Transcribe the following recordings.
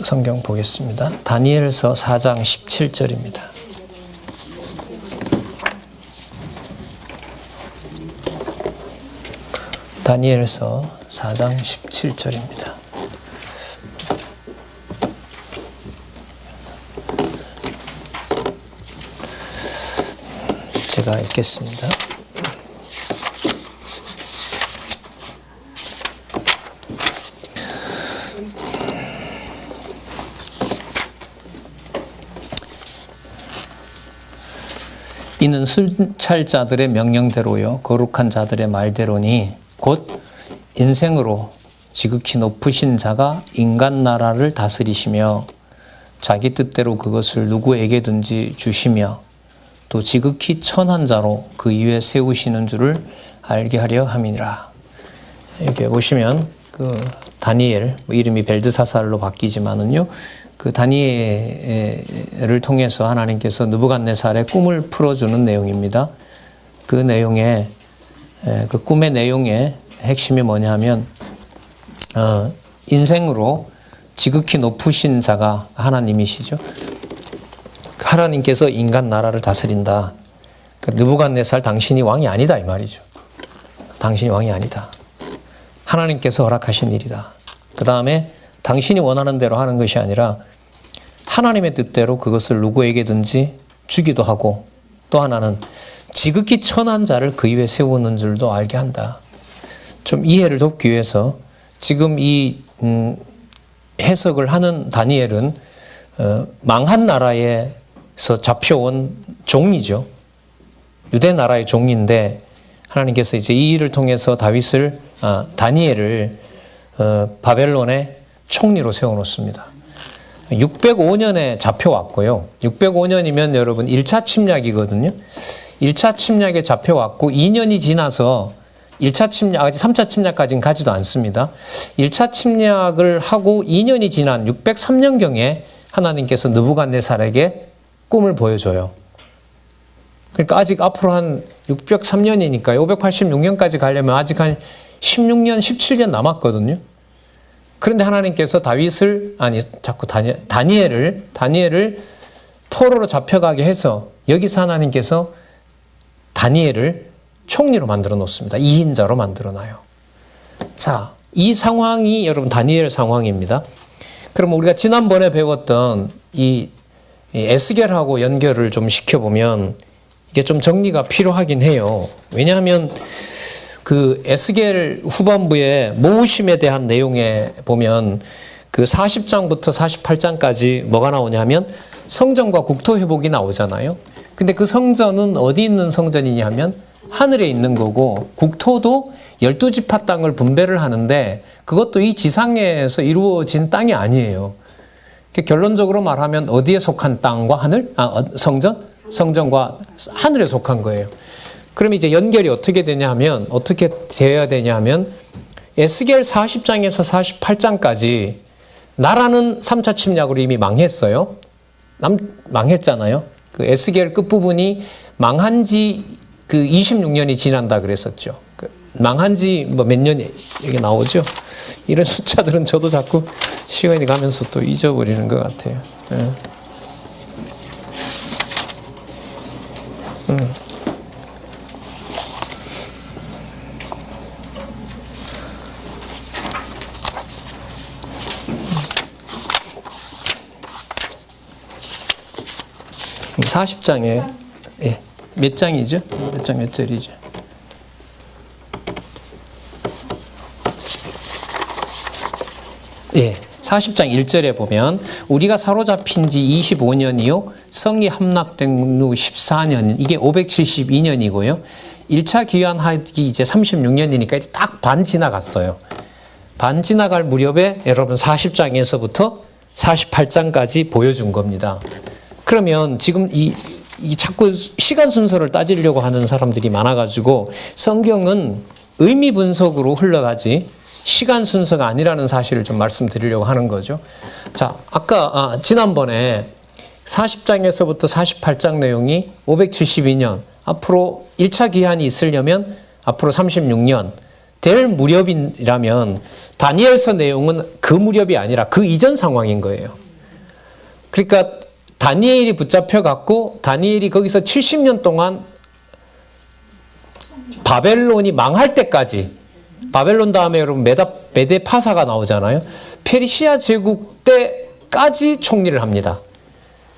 성경 보겠습니다. 다니엘서 4장 17절입니다. 다니엘서 4장 17절입니다. 제가 읽겠습니다. 이는 순찰자들의 명령대로요 거룩한 자들의 말대로니 곧 인생으로 지극히 높으신 자가 인간 나라를 다스리시며 자기 뜻대로 그것을 누구에게든지 주시며 또 지극히 천한 자로 그 위에 세우시는 줄을 알게 하려 함이니라. 이렇게 보시면 그 다니엘, 이름이 벨드사살로 바뀌지만은요, 그 다니엘을 통해서 하나님께서 느부갓네살의 꿈을 풀어주는 내용입니다. 그 내용에 그 꿈의 내용의 핵심이 뭐냐 하면 인생으로 지극히 높으신 자가 하나님이시죠. 하나님께서 인간 나라를 다스린다. 그 느부갓네살 당신이 왕이 아니다 이 말이죠. 당신이 왕이 아니다. 하나님께서 허락하신 일이다. 그 다음에 당신이 원하는 대로 하는 것이 아니라 하나님의 뜻대로 그것을 누구에게든지 주기도 하고 또 하나는 지극히 천한 자를 그 위에 세우는 줄도 알게 한다. 좀 이해를 돕기 위해서 지금 이 해석을 하는 다니엘은 망한 나라에서 잡혀온 종이죠. 유대 나라의 종인데 하나님께서 이제 이 일을 통해서 다니엘을 바벨론의 총리로 세워놓습니다. 605년에 잡혀왔고요. 605년이면 여러분 1차 침략이거든요. 1차 침략에 잡혀왔고 2년이 지나서 1차 침략, 아직 3차 침략까지는 가지도 않습니다. 1차 침략을 하고 2년이 지난 603년경에 하나님께서 느부갓네살에게 꿈을 보여줘요. 그러니까 아직 앞으로 한 603년이니까요. 586년까지 가려면 아직 한 16년, 17년 남았거든요. 그런데 하나님께서 다니엘을 포로로 잡혀가게 해서 여기서 하나님께서 다니엘을 총리로 만들어 놓습니다. 2인자로 만들어 놔요. 자, 이 상황이 여러분 다니엘 상황입니다. 그럼 우리가 지난번에 배웠던 이 에스겔하고 연결을 좀 시켜보면 이게 좀 정리가 필요하긴 해요. 왜냐하면 그 에스겔 후반부의 모으심에 대한 내용에 보면 그 40장부터 48장까지 뭐가 나오냐면 성전과 국토 회복이 나오잖아요. 근데 그 성전은 어디 있는 성전이냐 하면 하늘에 있는 거고 국토도 12지파 땅을 분배를 하는데 그것도 이 지상에서 이루어진 땅이 아니에요. 결론적으로 말하면 어디에 속한 땅과 성전과 하늘에 속한 거예요. 그럼 이제 연결이 어떻게 되어야 되냐 하면 에스겔 40장에서 48장까지 나라는 3차 침략으로 이미 망했어요. 망했잖아요. 그 에스겔 끝부분이 망한 지 그 26년이 지난다 그랬었죠. 망한 지 몇 년이 여기 나오죠. 이런 숫자들은 저도 자꾸 시간이 가면서 또 잊어버리는 것 같아요. 40장에 몇 장이죠? 몇 절이죠? 예, 40장 1절에 보면 우리가 사로잡힌 지 25년이요 성이 함락된 후 14년, 이게 572년이고요 1차 귀환하기 이제 36년이니까 이제 딱 반 지나갔어요. 반 지나갈 무렵에 여러분 40장에서부터 48장까지 보여준 겁니다. 그러면 지금 이 자꾸 시간 순서를 따지려고 하는 사람들이 많아가지고 성경은 의미 분석으로 흘러가지 시간 순서가 아니라는 사실을 좀 말씀드리려고 하는 거죠. 자, 아까 지난번에 40장에서부터 48장 내용이 572년, 앞으로 1차 기한이 있으려면 앞으로 36년, 될 무렵이라면 다니엘서 내용은 그 무렵이 아니라 그 이전 상황인 거예요. 그러니까 다니엘이 붙잡혀갖고 다니엘이 거기서 70년 동안 바벨론이 망할 때까지, 바벨론 다음에 여러분 메데 파사가 나오잖아요. 페르시아 제국 때까지 총리를 합니다.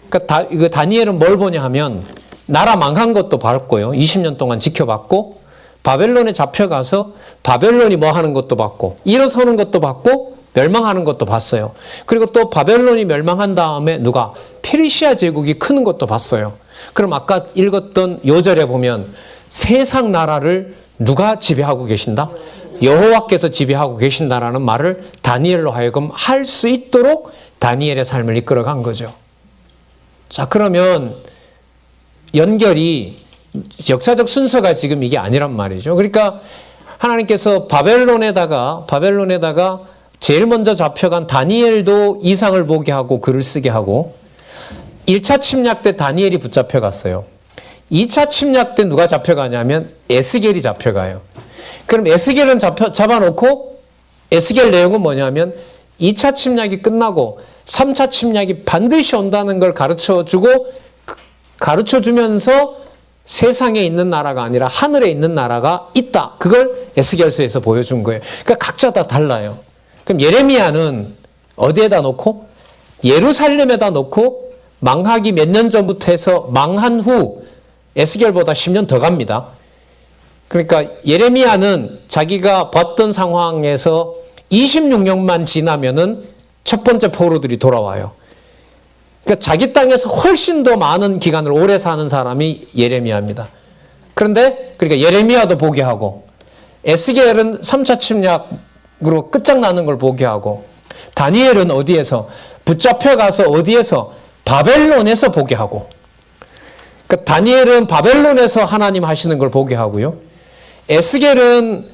그러니까 이거 다니엘은 뭘 보냐 하면 나라 망한 것도 봤고요. 20년 동안 지켜봤고, 바벨론에 잡혀가서 바벨론이 뭐 하는 것도 봤고, 일어서는 것도 봤고, 멸망하는 것도 봤어요. 그리고 또 바벨론이 멸망한 다음에 누가? 페르시아 제국이 크는 것도 봤어요. 그럼 아까 읽었던 요절에 보면 세상 나라를 누가 지배하고 계신다? 여호와께서 지배하고 계신다라는 말을 다니엘로 하여금 할 수 있도록 다니엘의 삶을 이끌어간 거죠. 자, 그러면 연결이 역사적 순서가 지금 이게 아니란 말이죠. 그러니까 하나님께서 바벨론에다가 제일 먼저 잡혀간 다니엘도 이상을 보게 하고 글을 쓰게 하고, 1차 침략 때 다니엘이 붙잡혀갔어요. 2차 침략 때 누가 잡혀가냐면 에스겔이 잡혀가요. 그럼 에스겔은 잡아놓고, 에스겔 내용은 뭐냐면 2차 침략이 끝나고 3차 침략이 반드시 온다는 걸 가르쳐주면서 세상에 있는 나라가 아니라 하늘에 있는 나라가 있다. 그걸 에스겔서에서 보여준 거예요. 그러니까 각자 다 달라요. 그럼 예레미야는 어디에다 놓고? 예루살렘에다 놓고 망하기 몇 년 전부터 해서 망한 후 에스겔보다 10년 더 갑니다. 그러니까 예레미야는 자기가 봤던 상황에서 26년만 지나면은 첫 번째 포로들이 돌아와요. 그러니까 자기 땅에서 훨씬 더 많은 기간을 오래 사는 사람이 예레미야입니다. 그런데 그러니까 예레미야도 보게 하고, 에스겔은 3차 침략으로 끝장나는 걸 보게 하고, 다니엘은 어디에서? 붙잡혀가서 어디에서? 바벨론에서 보게 하고, 그러니까 다니엘은 바벨론에서 하나님 하시는 걸 보게 하고요. 에스겔은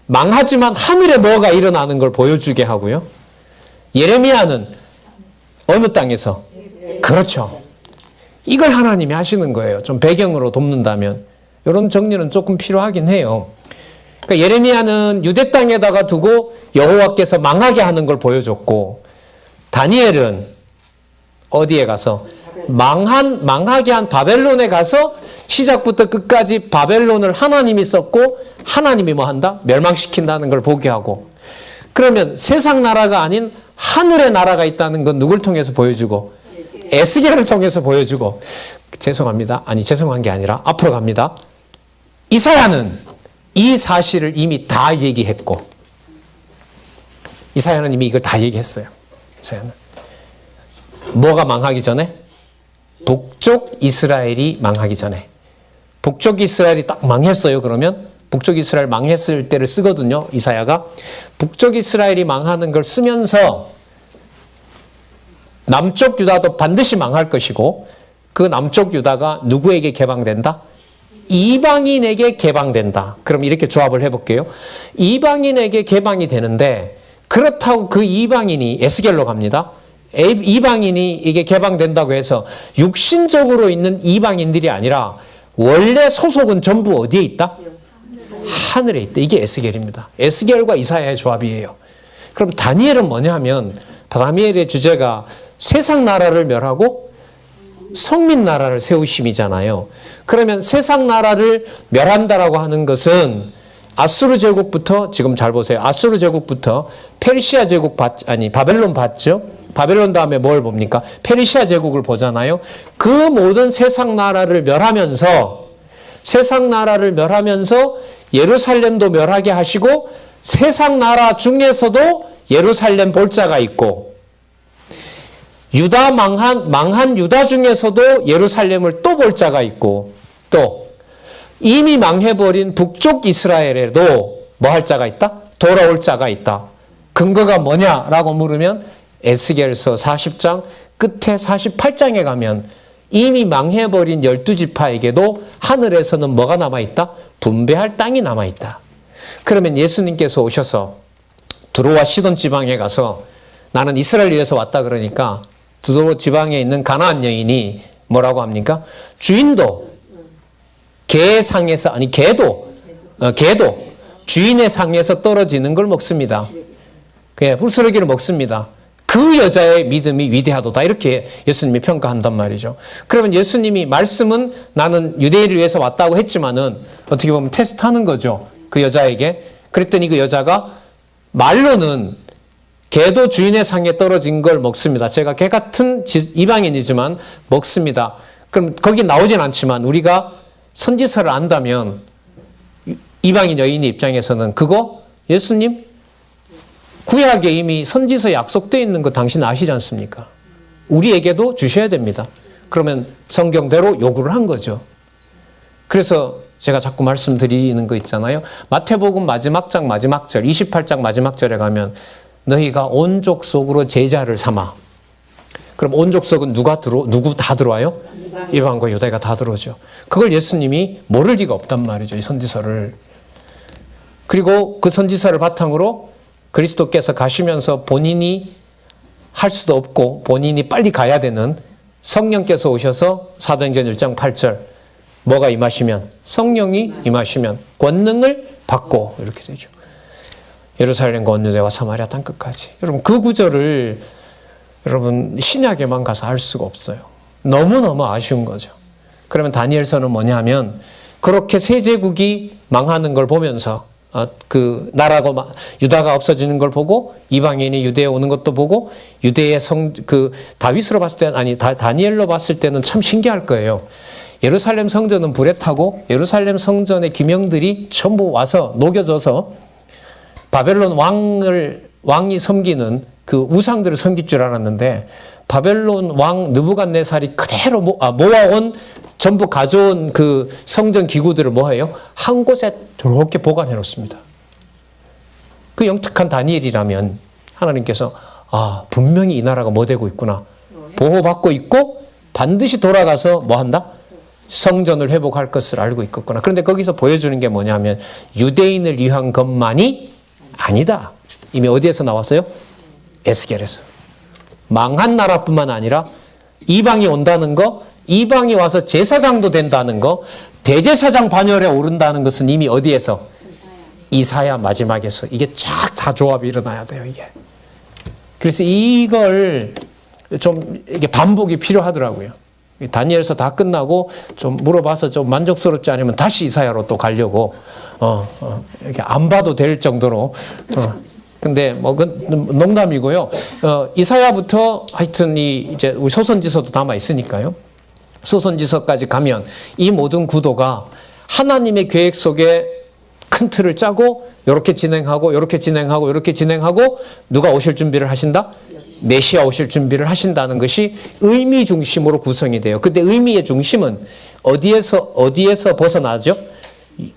망하지만 하늘에 뭐가 일어나는 걸 보여주게 하고요. 예레미야는 어느 땅에서? 그렇죠. 이걸 하나님이 하시는 거예요. 좀 배경으로 돕는다면. 이런 정리는 조금 필요하긴 해요. 그러니까 예레미야는 유대 땅에다가 두고 여호와께서 망하게 하는 걸 보여줬고, 다니엘은 어디에 가서? 망하게 한 바벨론에 가서 시작부터 끝까지 바벨론을 하나님이 썼고, 하나님이 뭐 한다? 멸망시킨다는 걸 보게 하고, 그러면 세상 나라가 아닌 하늘의 나라가 있다는 건 누굴 통해서 보여주고? 에스겔을 통해서 보여주고, 죄송합니다. 아니, 죄송한 게 아니라 앞으로 갑니다. 이사야는 이 사실을 이미 다 얘기했고, 이사야는 이미 이걸 다 얘기했어요. 이사야는. 뭐가 망하기 전에? 북쪽 이스라엘이 망하기 전에. 북쪽 이스라엘이 딱 망했어요. 그러면 북쪽 이스라엘 망했을 때를 쓰거든요. 이사야가. 북쪽 이스라엘이 망하는 걸 쓰면서 남쪽 유다도 반드시 망할 것이고, 그 남쪽 유다가 누구에게 개방된다? 이방인에게 개방된다. 그럼 이렇게 조합을 해볼게요. 이방인에게 개방이 되는데, 그렇다고 그 이방인이 에스겔로 갑니다. 이방인이 이게 개방된다고 해서 육신적으로 있는 이방인들이 아니라 원래 소속은 전부 어디에 있다? 하늘에 있다. 이게 에스겔입니다. 에스겔과 이사야의 조합이에요. 그럼 다니엘은 뭐냐 하면, 다니엘의 주제가 세상 나라를 멸하고 성민 나라를 세우심이잖아요. 그러면 세상 나라를 멸한다라고 하는 것은 아수르 제국부터, 지금 잘 보세요. 아수르 제국부터 페르시아 제국 바벨론 봤죠? 바벨론 다음에 뭘 봅니까? 페르시아 제국을 보잖아요. 그 모든 세상 나라를 멸하면서 예루살렘도 멸하게 하시고, 세상 나라 중에서도 예루살렘 볼자가 있고, 유다 망한 유다 중에서도 예루살렘을 또 볼 자가 있고, 또 이미 망해버린 북쪽 이스라엘에도 뭐 할 자가 있다? 돌아올 자가 있다. 근거가 뭐냐라고 물으면 에스겔서 40장 끝에 48장에 가면 이미 망해버린 12지파에게도 하늘에서는 뭐가 남아있다? 분배할 땅이 남아있다. 그러면 예수님께서 오셔서 두로와 시돈 지방에 가서 나는 이스라엘 위해서 왔다 그러니까, 두로 지방에 있는 가나안 여인이 뭐라고 합니까? 주인도 개도 주인의 상에서 떨어지는 걸 먹습니다. 예, 부스러기를 먹습니다. 그 여자의 믿음이 위대하도다. 이렇게 예수님이 평가한단 말이죠. 그러면 예수님이 말씀은 나는 유대인을 위해서 왔다고 했지만은 어떻게 보면 테스트하는 거죠. 그 여자에게. 그랬더니 그 여자가 말로는 개도 주인의 상에 떨어진 걸 먹습니다. 제가 개 같은 이방인이지만 먹습니다. 그럼 거기 나오진 않지만 우리가 선지서를 안다면 이방인 여인의 입장에서는 그거 예수님 구약에 이미 선지서에 약속되어 있는 거 당신 아시지 않습니까? 우리에게도 주셔야 됩니다. 그러면 성경대로 요구를 한 거죠. 그래서 제가 자꾸 말씀드리는 거 있잖아요. 마태복음 마지막 장 마지막 절 28장 마지막 절에 가면 너희가 온 족속으로 제자를 삼아. 그럼 온 족속은 누구 다 들어와요? 이방과 유다가 다 들어오죠. 그걸 예수님이 모를 리가 없단 말이죠. 이 선지서를. 그리고 그 선지서를 바탕으로 그리스도께서 가시면서 본인이 할 수도 없고 본인이 빨리 가야 되는 성령께서 오셔서 사도행전 1장 8절 뭐가 임하시면 성령이 임하시면 권능을 받고 이렇게 되죠. 예루살렘과 온 유대와 사마리아 땅끝까지. 여러분 그 구절을 여러분 신약에만 가서 할 수가 없어요. 너무너무 아쉬운 거죠. 그러면 다니엘서는 뭐냐면 그렇게 세 제국이 망하는 걸 보면서 그 나라고 유다가 없어지는 걸 보고 이방인이 유대에 오는 것도 보고 유대의 그 다윗으로 봤을 때는 아니 다니엘로 봤을 때는 참 신기할 거예요. 예루살렘 성전은 불에 타고 예루살렘 성전의 기명들이 전부 와서 녹여져서 바벨론 왕이 섬기는 그 우상들을 섬길 줄 알았는데 바벨론 왕 느부갓네살이 그대로 모아온 전부 가져온 그 성전 기구들을 뭐해요? 한 곳에 이렇게 보관해 놓습니다. 그 영특한 다니엘이라면 하나님께서 분명히 이 나라가 뭐 되고 있구나. 보호받고 있고 반드시 돌아가서 뭐 한다? 성전을 회복할 것을 알고 있겠구나. 그런데 거기서 보여주는 게 뭐냐면 유대인을 위한 것만이 아니다. 이미 어디에서 나왔어요? 에스겔에서. 망한 나라뿐만 아니라 이방이 온다는 거, 이방이 와서 제사장도 된다는 거, 대제사장 반열에 오른다는 것은 이미 어디에서? 이사야 마지막에서. 이게 쫙 다 조합이 일어나야 돼요, 이게. 그래서 이걸 좀 이게 반복이 필요하더라고요. 다니엘서 다 끝나고 좀 물어봐서 좀 만족스럽지 않으면 다시 이사야로 또 가려고, 이렇게 안 봐도 될 정도로, 근데 뭐 농담이고요. 이사야부터 하여튼 이제 우리 소선지서도 남아 있으니까요. 소선지서까지 가면 이 모든 구도가 하나님의 계획 속에 큰 틀을 짜고 이렇게 진행하고 이렇게 진행하고 이렇게 진행하고 누가 오실 준비를 하신다? 메시아 오실 준비를 하신다는 것이 의미 중심으로 구성이 돼요. 근데 의미의 중심은 어디에서 벗어나죠?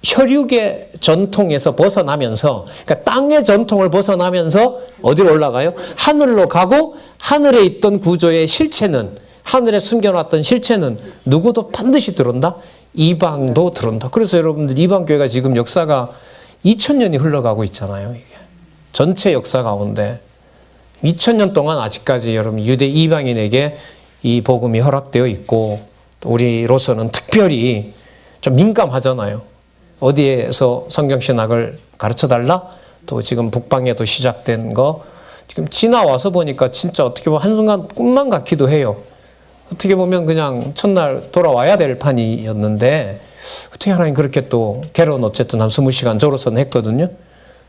혈육의 전통에서 벗어나면서, 그러니까 땅의 전통을 벗어나면서 어디로 올라가요? 하늘로 가고 하늘에 있던 구조의 실체는, 하늘에 숨겨놨던 실체는 누구도 반드시 들어온다? 이방도 들어온다. 그래서 여러분들 이방교회가 지금 역사가 2000년이 흘러가고 있잖아요. 이게 전체 역사 가운데 2000년 동안 아직까지 여러분 유대 이방인에게 이 복음이 허락되어 있고 우리로서는 특별히 좀 민감하잖아요. 어디에서 성경신학을 가르쳐달라? 또 지금 북방에도 시작된 거 지금 지나와서 보니까 진짜 어떻게 보면 한순간 꿈만 같기도 해요. 어떻게 보면 그냥 첫날 돌아와야 될 판이었는데 어떻게 하나님 그렇게 또 개론 어쨌든 한 20시간 저로서는 했거든요.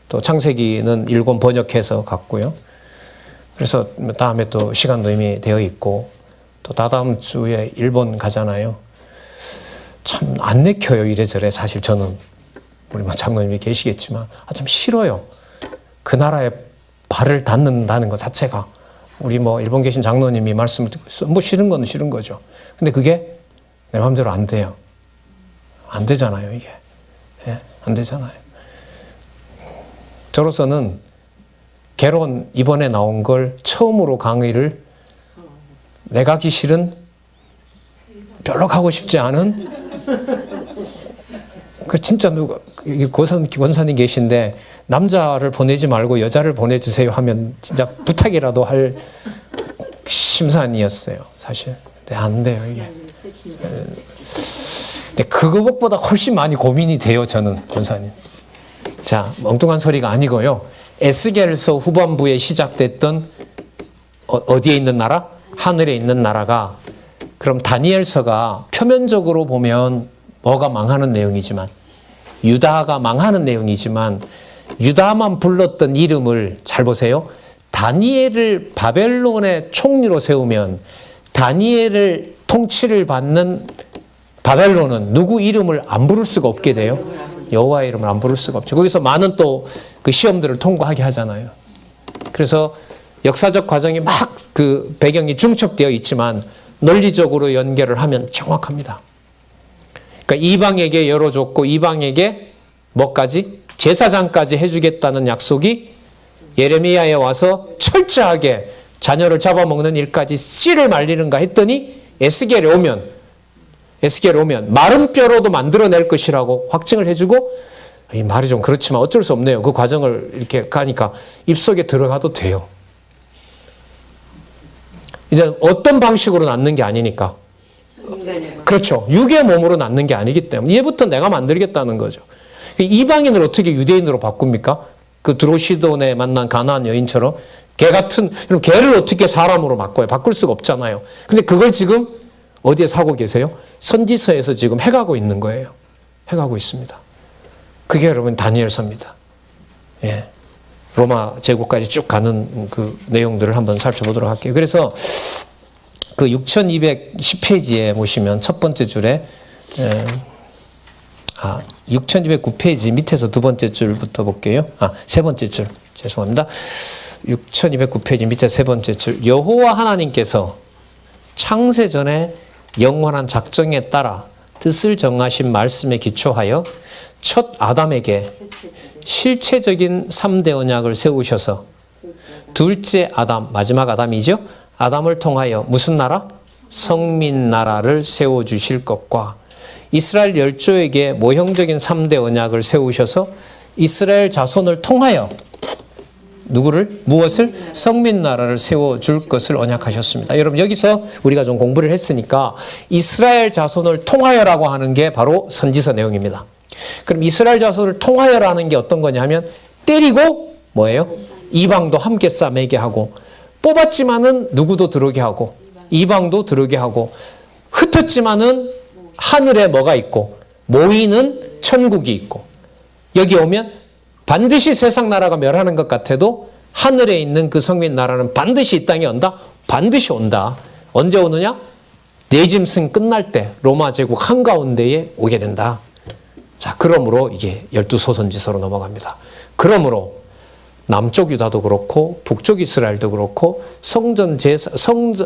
또 창세기는 일권 번역해서 갔고요. 그래서 다음에 또 시간도 이미 되어 있고 또 다다음 주에 일본 가잖아요. 참 안 내켜요. 이래저래 사실 저는 우리 장로님이 계시겠지만 참 싫어요. 그 나라에 발을 닿는다는 것 자체가 우리 일본 계신 장로님이 말씀을 듣고 싫은 건 싫은 거죠. 근데 그게 내 마음대로 안 돼요. 안 되잖아요, 이게. 예? 안 되잖아요. 저로서는 개론 이번에 나온 걸 처음으로 강의를 내가 하기 싫은 별로 가고 싶지 않은 그 진짜 누가 권사님 계신데 남자를 보내지 말고 여자를 보내주세요 하면 진짜 부탁이라도 할 심산이었어요, 사실. 근데 안 돼요, 이게. 근데 그것보다 훨씬 많이 고민이 돼요, 저는, 권사님. 자, 엉뚱한 소리가 아니고요. 에스겔서 후반부에 시작됐던 어디에 있는 나라? 하늘에 있는 나라가, 그럼 다니엘서가 표면적으로 보면 뭐가 망하는 내용이지만, 유다가 망하는 내용이지만, 유다만 불렀던 이름을 잘 보세요. 다니엘을 바벨론의 총리로 세우면 다니엘을 통치를 받는 바벨론은 누구 이름을 안 부를 수가 없게 돼요. 여호와의 이름을 안 부를 수가 없죠. 거기서 많은 또 그 시험들을 통과하게 하잖아요. 그래서 역사적 과정이 막 그 배경이 중첩되어 있지만 논리적으로 연결을 하면 정확합니다. 그러니까 이방에게 열어줬고 이방에게 뭐까지? 제사장까지 해주겠다는 약속이 예레미야에 와서 철저하게 자녀를 잡아먹는 일까지 씨를 말리는가 했더니 에스겔에 오면 마른 뼈로도 만들어낼 것이라고 확증을 해주고, 이 말이 좀 그렇지만 어쩔 수 없네요. 그 과정을 이렇게 가니까 입속에 들어가도 돼요. 이제 어떤 방식으로 낳는 게 아니니까. 그렇죠. 육의 몸으로 낳는 게 아니기 때문에 얘부터 내가 만들겠다는 거죠. 이방인을 어떻게 유대인으로 바꿉니까? 그 드로시돈에 만난 가나안 여인처럼 개 같은, 그럼 개를 어떻게 사람으로 바꿔요? 바꿀 수가 없잖아요. 근데 그걸 지금 어디에 사고 계세요? 선지서에서 지금 해가고 있는 거예요. 해가고 있습니다. 그게 여러분 다니엘서입니다. 예. 로마 제국까지 쭉 가는 그 내용들을 한번 살펴보도록 할게요. 그래서 그 6210페이지에 보시면 첫 번째 줄에 6209페이지 밑에서 두 번째 줄부터 볼게요. 세 번째 줄. 죄송합니다. 6209페이지 밑에 세 번째 줄. 여호와 하나님께서 창세 전에 영원한 작정에 따라 뜻을 정하신 말씀에 기초하여 첫 아담에게 실체적인 3대 언약을 세우셔서 둘째 아담, 마지막 아담이죠. 아담을 통하여 무슨 나라? 성민 나라를 세워주실 것과 이스라엘 열조에게 모형적인 3대 언약을 세우셔서 이스라엘 자손을 통하여 누구를? 무엇을? 성민 나라를 세워줄 것을 언약하셨습니다. 여러분 여기서 우리가 좀 공부를 했으니까 이스라엘 자손을 통하여라고 하는 게 바로 선지서 내용입니다. 그럼 이스라엘 자손을 통하여라는 게 어떤 거냐 하면 때리고 뭐예요? 이방도 함께 싸매게 하고 뽑았지만은 누구도 들어오게 하고 이방도 들어오게 하고 흩었지만은 하늘에 뭐가 있고 모이는 천국이 있고 여기 오면 반드시 세상 나라가 멸하는 것 같아도 하늘에 있는 그 성민 나라는 반드시 이 땅에 온다? 반드시 온다. 언제 오느냐? 네 짐승 끝날 때 로마 제국 한가운데에 오게 된다. 자, 그러므로 이게 12소선지서로 넘어갑니다. 그러므로 남쪽 유다도 그렇고 북쪽 이스라엘도 그렇고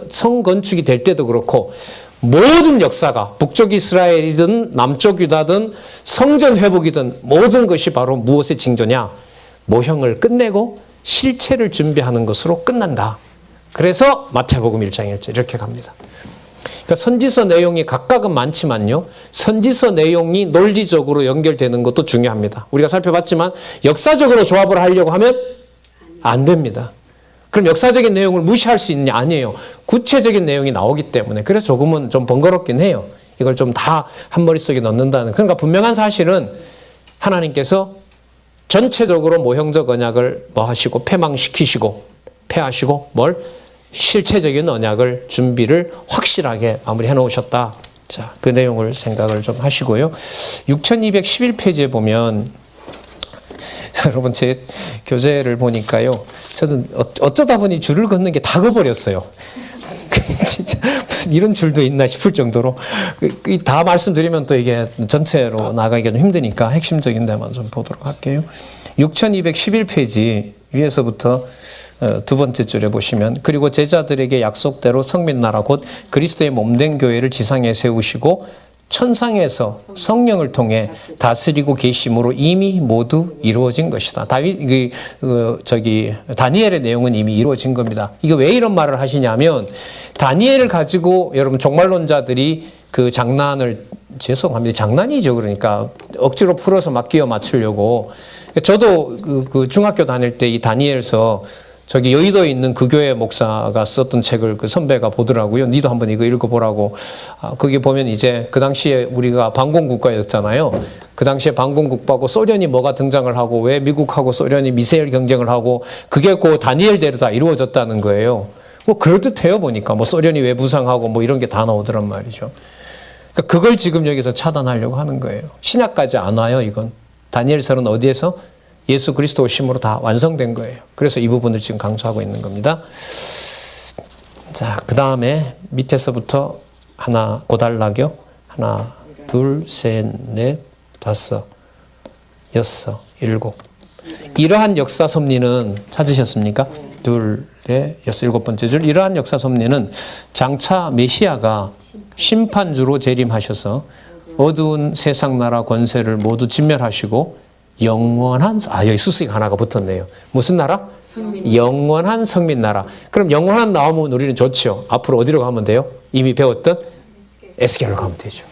성건축이 될 때도 그렇고 모든 역사가 북쪽 이스라엘이든 남쪽 유다든 성전 회복이든 모든 것이 바로 무엇의 징조냐? 모형을 끝내고 실체를 준비하는 것으로 끝난다. 그래서 마태복음 1장 1절 이렇게 갑니다. 그러니까 선지서 내용이 각각은 많지만요. 선지서 내용이 논리적으로 연결되는 것도 중요합니다. 우리가 살펴봤지만 역사적으로 조합을 하려고 하면 안 됩니다. 그럼 역사적인 내용을 무시할 수 있느냐? 아니에요. 구체적인 내용이 나오기 때문에. 그래서 조금은 좀 번거롭긴 해요. 이걸 좀 다 한 머릿속에 넣는다는. 그러니까 분명한 사실은 하나님께서 전체적으로 모형적 언약을 뭐 하시고 패망시키시고 패하시고 뭘? 실체적인 언약을 준비를 확실하게 마무리해 놓으셨다. 자, 그 내용을 생각을 좀 하시고요. 6211페이지에 보면 여러분 제 교재를 보니까요. 저는 어쩌다 보니 줄을 걷는 게 다 거버렸어요. 진짜 무슨 이런 줄도 있나 싶을 정도로 다 말씀드리면 또 이게 전체로 나가기가 좀 힘드니까 핵심적인 데만 좀 보도록 할게요. 6211페이지 위에서부터 두 번째 줄에 보시면 그리고 제자들에게 약속대로 성민나라 곧 그리스도의 몸된 교회를 지상에 세우시고 천상에서 성령을 통해 다스리고 계심으로 이미 모두 이루어진 것이다. 다니엘의 내용은 이미 이루어진 겁니다. 이거 왜 이런 말을 하시냐면 다니엘을 가지고 여러분 종말론자들이 그 장난을 죄송합니다. 장난이죠. 그러니까 억지로 풀어서 막 끼워 맞추려고. 저도 그 중학교 다닐 때 이 다니엘서 저기 여의도에 있는 그 교회 목사가 썼던 책을 그 선배가 보더라고요. 니도 한번 이거 읽어보라고. 거기 보면 이제 그 당시에 우리가 반공국가였잖아요. 그 당시에 반공국가고 소련이 뭐가 등장을 하고 왜 미국하고 소련이 미사일 경쟁을 하고 그게 그 다니엘대로 다 이루어졌다는 거예요. 뭐 그럴듯해요 보니까. 뭐 소련이 왜 부상하고 뭐 이런 게 다 나오더란 말이죠. 그러니까 그걸 지금 여기서 차단하려고 하는 거예요. 신약까지 안 와요 이건. 다니엘서는 어디에서? 예수 그리스도 오심으로 다 완성된 거예요. 그래서 이 부분을 지금 강조하고 있는 겁니다. 자, 그 다음에 밑에서부터 하나 고달락요. 하나, 둘, 셋, 넷, 다섯, 여섯, 일곱. 이러한 역사 섭리는 찾으셨습니까? 둘, 넷, 여섯, 일곱 번째 줄. 이러한 역사 섭리는 장차 메시아가 심판주로 재림하셔서 어두운 세상 나라 권세를 모두 진멸하시고 영원한, 여기 수식 하나가 붙었네요. 무슨 나라? 성민. 영원한 성민 나라. 그럼 영원한 나오면 우리는 좋죠. 앞으로 어디로 가면 돼요? 이미 배웠던 에스겔로 가면 되죠.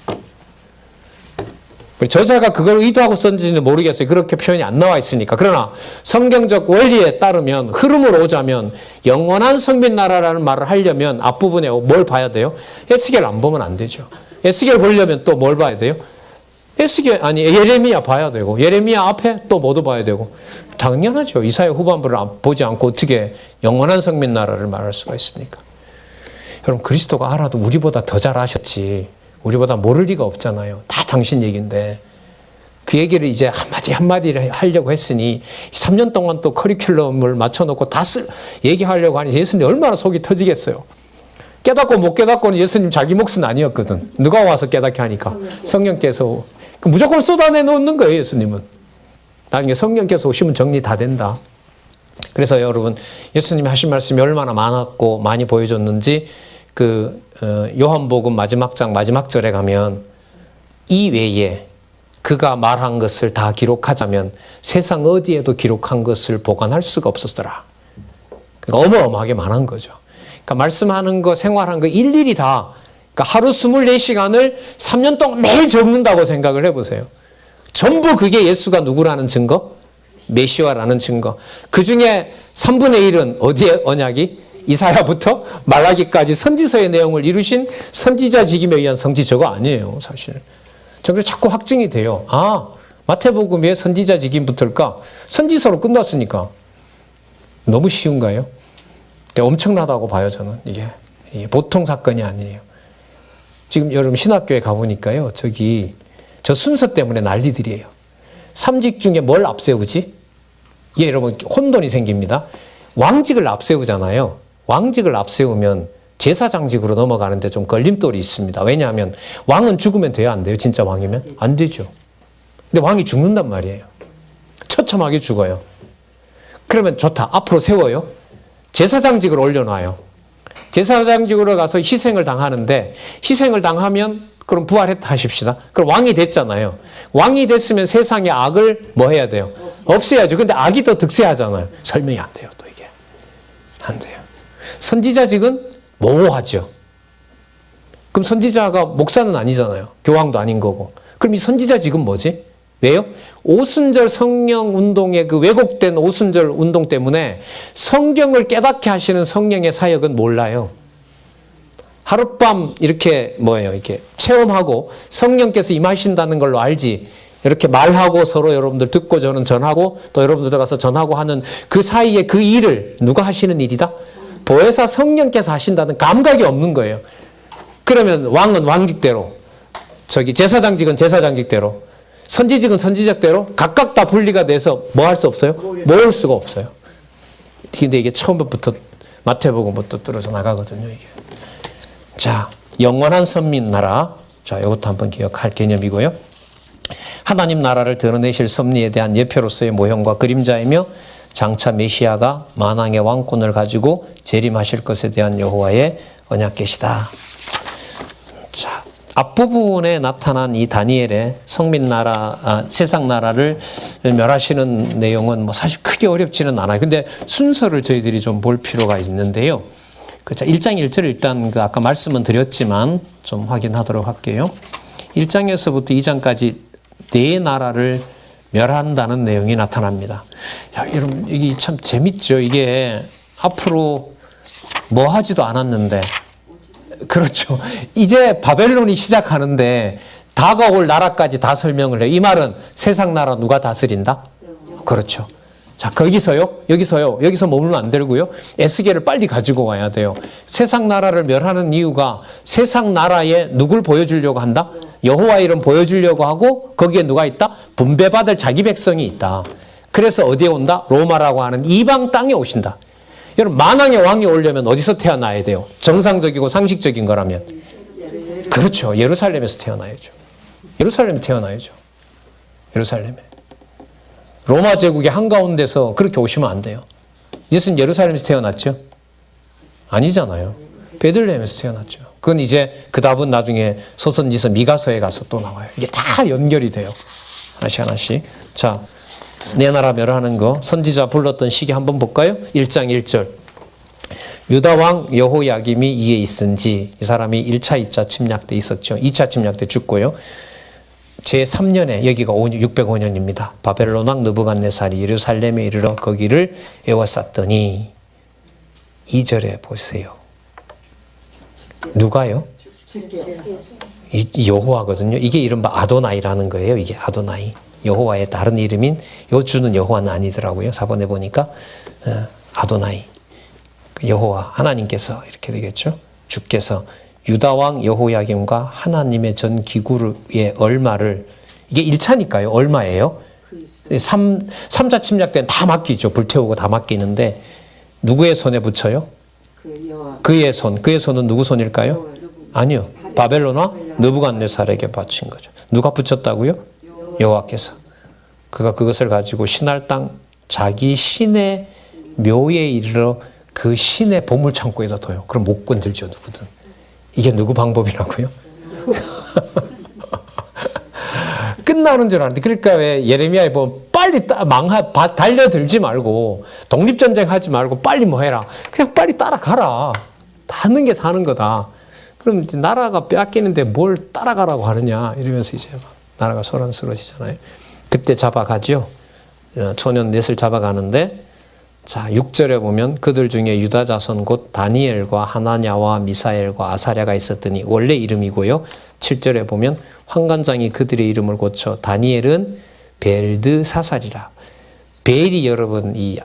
저자가 그걸 의도하고 썼는지는 모르겠어요. 그렇게 표현이 안 나와 있으니까. 그러나 성경적 원리에 따르면, 흐름으로 오자면 영원한 성민 나라라는 말을 하려면 앞부분에 뭘 봐야 돼요? 에스겔 안 보면 안 되죠. 에스겔 보려면 또 뭘 봐야 돼요? 예레미야 봐야 되고, 예레미야 앞에 또 뭐도 봐야 되고. 당연하죠. 이사야 후반부를 보지 않고 어떻게 영원한 성민 나라를 말할 수가 있습니까? 여러분, 그리스도가 알아도 우리보다 더 잘 아셨지. 우리보다 모를 리가 없잖아요. 다 당신 얘기인데. 그 얘기를 이제 한마디를 하려고 했으니 3년 동안 또 커리큘럼을 맞춰놓고 얘기하려고 하니 예수님 얼마나 속이 터지겠어요. 깨닫고 못 깨닫고는 예수님 자기 몫은 아니었거든. 누가 와서 깨닫게 하니까? 성령께서. 무조건 쏟아내 놓는 거예요, 예수님은. 나중에 성령께서 오시면 정리 다 된다. 그래서 여러분, 예수님이 하신 말씀이 얼마나 많았고 많이 보여줬는지 요한복음 마지막 장 마지막 절에 가면 이 외에 그가 말한 것을 다 기록하자면 세상 어디에도 기록한 것을 보관할 수가 없었더라. 그러니까 어마어마하게 많은 거죠. 그러니까 말씀하는 거, 생활한 거 일일이 다, 그러니까 하루 24시간을 3년 동안 매일 적는다고 생각을 해보세요. 전부 그게 예수가 누구라는 증거? 메시아라는 증거. 그 중에 3분의 1은 어디에 언약이? 이사야부터 말라기까지 선지서의 내용을 이루신 선지자직임에 의한 성지 저거 아니에요, 사실. 저게 자꾸 확증이 돼요. 마태복음에 선지자직임부터일까? 선지서로 끝났으니까. 너무 쉬운가요? 엄청나다고 봐요, 저는. 이게 보통 사건이 아니에요. 지금 여러분 신학교에 가보니까요, 저 순서 때문에 난리들이에요. 3직 중에 뭘 앞세우지? 이게 여러분 혼돈이 생깁니다. 왕직을 앞세우잖아요. 왕직을 앞세우면 제사장직으로 넘어가는데 좀 걸림돌이 있습니다. 왜냐하면 왕은 죽으면 돼요, 안 돼요? 진짜 왕이면? 안 되죠. 근데 왕이 죽는단 말이에요. 처참하게 죽어요. 그러면 좋다. 앞으로 세워요. 제사장직을 올려놔요. 제사장직으로 가서 희생을 당하는데, 희생을 당하면 그럼 부활했다 하십시다. 그럼 왕이 됐잖아요. 왕이 됐으면 세상의 악을 뭐 해야 돼요? 없애야죠. 근데 악이 더 득세하잖아요. 설명이 안 돼요, 또 이게. 안 돼요. 선지자직은 모호하죠. 그럼 선지자가 목사는 아니잖아요. 교황도 아닌 거고. 그럼 이 선지자직은 뭐지? 왜요? 오순절 성령 운동의 그 왜곡된 오순절 운동 때문에 성경을 깨닫게 하시는 성령의 사역은 몰라요. 하룻밤 이렇게 이렇게 체험하고 성령께서 임하신다는 걸로 알지. 이렇게 말하고 서로 여러분들 듣고 저는 전하고 또 여러분들 가서 전하고 하는 그 사이에 그 일을 누가 하시는 일이다? 보혜사 성령께서 하신다는 감각이 없는 거예요. 그러면 왕은 왕직대로, 제사장직은 제사장직대로, 선지직은 선지직대로 각각 다 분리가 돼서 뭐 할 수 없어요? 모을 수가 없어요. 근데 이게 처음부터 마태복음부터 떨어져 나가거든요, 이게. 자, 영원한 선민 나라. 자, 이것도 한번 기억할 개념이고요. 하나님 나라를 드러내실 섭리에 대한 예표로서의 모형과 그림자이며 장차 메시아가 만왕의 왕권을 가지고 재림하실 것에 대한 여호와의 언약궤시다. 자, 앞부분에 나타난 이 다니엘의 성민 나라, 세상 나라를 멸하시는 내용은 사실 크게 어렵지는 않아요. 근데 순서를 저희들이 좀 볼 필요가 있는데요. 자, 1장 1절 일단 아까 말씀은 드렸지만 좀 확인하도록 할게요. 1장에서부터 2장까지 네 나라를 멸한다는 내용이 나타납니다. 야, 여러분, 이게 참 재밌죠. 이게 앞으로 뭐 하지도 않았는데, 그렇죠. 이제 바벨론이 시작하는데 다가올 나라까지 다 설명을 해요. 이 말은 세상 나라 누가 다스린다? 그렇죠. 자, 거기서요, 여기서 머물면 안 되고요. 에스겔을 빨리 가지고 와야 돼요. 세상 나라를 멸하는 이유가 세상 나라에 누굴 보여주려고 한다? 여호와 이름 보여주려고 하고 거기에 누가 있다? 분배받을 자기 백성이 있다. 그래서 어디에 온다? 로마라고 하는 이방 땅에 오신다. 여러분, 만왕의 왕이 오려면 어디서 태어나야 돼요? 정상적이고 상식적인 거라면. 그렇죠. 예루살렘에서 태어나야죠. 예루살렘에 태어나야죠. 예루살렘에. 로마 제국의 한가운데서 그렇게 오시면 안 돼요. 예수님 예루살렘에서 태어났죠? 아니잖아요. 베들레헴에서 태어났죠. 그건 이제 그 답은 나중에 소선지서 미가서에 가서 또 나와요. 이게 다 연결이 돼요. 하나씩 하나씩. 자, 내 나라 멸하는 거 선지자 불렀던 시기 한번 볼까요? 1장 1절. 유다 왕 여호야김이 이에 있은지, 이 사람이 1차, 2차 침략 때 있었죠. 2차 침략 때 죽고요. 제3년에 여기가 605년입니다. 바벨론 왕 느부갓네살이 예루살렘에 이르러 거기를 에워쌌더니 2절에 보세요. 누가요? 이 여호와거든요. 이게 이른바 아도나이라는 거예요. 이게 아도나이. 여호와의 다른 이름인 요 주는 여호와는 아니더라고요. 4번에 보니까 아도나이. 여호와 하나님께서 이렇게 되겠죠. 주께서 유다 왕 여호야김과 하나님의 전 기구의 얼마를, 이게 1차니까요. 얼마예요? 3차 침략 때는 다 맡기죠. 불태우고 다 맡기는데 누구의 손에 붙여요? 그의 손. 그의 손은 누구 손일까요? 아니요. 바벨론과 느부갓네살에게 바친 거죠. 누가 붙였다고요? 여호와께서. 그가 그것을 가지고 신할 땅 자기 신의 묘에 이르러 그 신의 보물창고에다 둬요. 그럼 못 건들죠, 누구든. 이게 누구 방법이라고요? 끝나는 줄 알았는데. 그러니까 왜 예레미야에 보면 빨리 달려들지 말고 독립전쟁 하지 말고 빨리 뭐 해라. 그냥 빨리 따라가라. 하는 게 사는 거다. 그럼 이제 나라가 뺏기는데 뭘 따라가라고 하느냐 이러면서 이제 막 나라가 소란스러워지잖아요. 그때 잡아가죠. 초년 넷을 잡아가는데, 자, 6절에 보면 그들 중에 유다 자손 곧 다니엘과 하나냐와 미사엘과 아사랴가 있었더니 원래 이름이고요. 7절에 보면 환관장이 그들의 이름을 고쳐 다니엘은 벨드사살이라. 벨이 여러분 이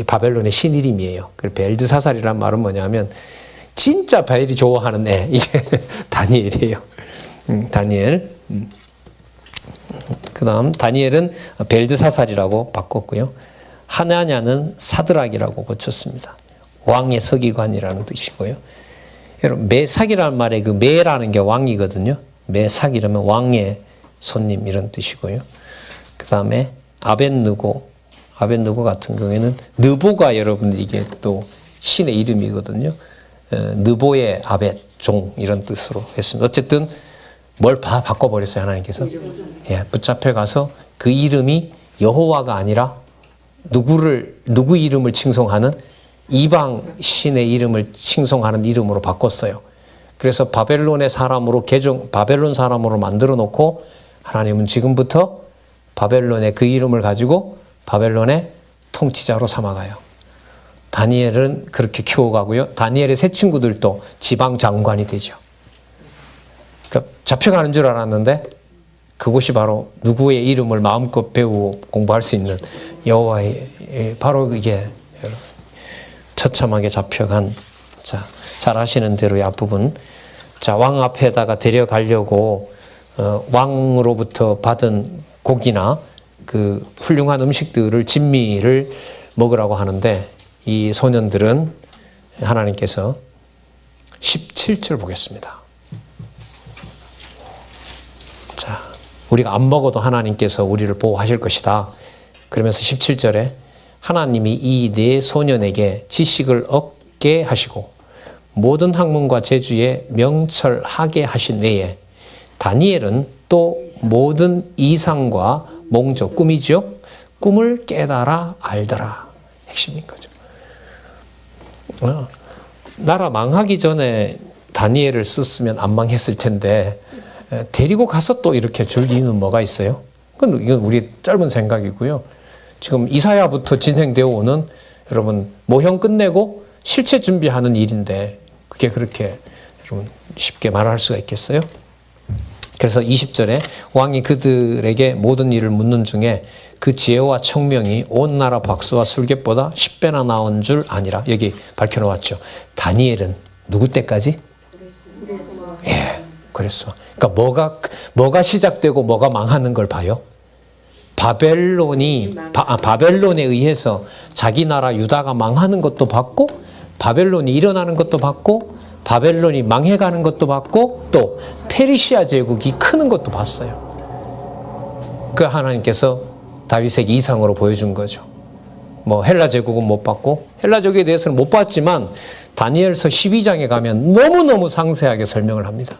바벨론의 신 이름이에요. 그 벨드사살이란 말은 뭐냐면 진짜 벨이 좋아하는 애, 이게 다니엘이에요. 다니엘. 그 다음 다니엘은 벨드사살이라고 바꿨고요. 하나냐는 사드락이라고 고쳤습니다. 왕의 서기관이라는 뜻이고요. 여러분, 메삭이라는 말에 그 메라는 게 왕이거든요. 메삭이라면 왕의 손님 이런 뜻이고요. 그 다음에 아벳느고 같은 경우에는 느보가 여러분들 이게 또 신의 이름이거든요. 느보의 아벳, 종 이런 뜻으로 했습니다. 어쨌든 뭘 바꿔버렸어요, 하나님께서. 예, 붙잡혀 가서 그 이름이 여호와가 아니라 누구 이름을 칭송하는 이방 신의 이름을 칭송하는 이름으로 바꿨어요. 그래서 바벨론 사람으로 만들어 놓고 하나님은 지금부터 바벨론의 그 이름을 가지고 바벨론의 통치자로 삼아가요. 다니엘은 그렇게 키워가고요. 다니엘의 세 친구들도 지방 장관이 되죠. 그러니까 잡혀가는 줄 알았는데 그곳이 바로 누구의 이름을 마음껏 배우고 공부할 수 있는 여호와의, 바로 이게 처참하게 잡혀간, 자, 잘 아시는 대로 이 앞부분, 자, 왕 앞에다가 데려가려고 왕으로부터 받은 고기나 그 훌륭한 음식들을, 진미를 먹으라고 하는데 이 소년들은 하나님께서 17절 보겠습니다. 자, 우리가 안 먹어도 하나님께서 우리를 보호하실 것이다. 그러면서 17절에 하나님이 이 네 소년에게 지식을 얻게 하시고 모든 학문과 재주에 명철하게 하신 외에 다니엘은 또 모든 이상과 몽조, 꿈이죠. 꿈을 깨달아 알더라. 핵심인 거죠. 나라 망하기 전에 다니엘을 썼으면 안 망했을 텐데 데리고 가서 또 이렇게 줄 이유는 뭐가 있어요? 이건 우리 짧은 생각이고요. 지금 이사야부터 진행되어 오는 여러분 모형 끝내고 실체 준비하는 일인데 그게 그렇게 여러분 쉽게 말할 수가 있겠어요? 그래서 20절에 왕이 그들에게 모든 일을 묻는 중에 그 지혜와 청명이 온 나라 박수와 술객보다 10배나 나온 줄 아니라 여기 밝혀놓았죠. 다니엘은 누구 때까지? 예, 그랬어. 그러니까 뭐가 시작되고 뭐가 망하는 걸 봐요. 바벨론에 의해서 자기 나라 유다가 망하는 것도 봤고, 바벨론이 일어나는 것도 봤고, 바벨론이 망해가는 것도 봤고, 또 페르시아 제국이 크는 것도 봤어요. 그 하나님께서 다윗에게 이상으로 보여준 거죠. 뭐 헬라 제국은 못 봤고, 헬라 제국에 대해서는 못 봤지만 다니엘서 12장에 가면 너무너무 상세하게 설명을 합니다.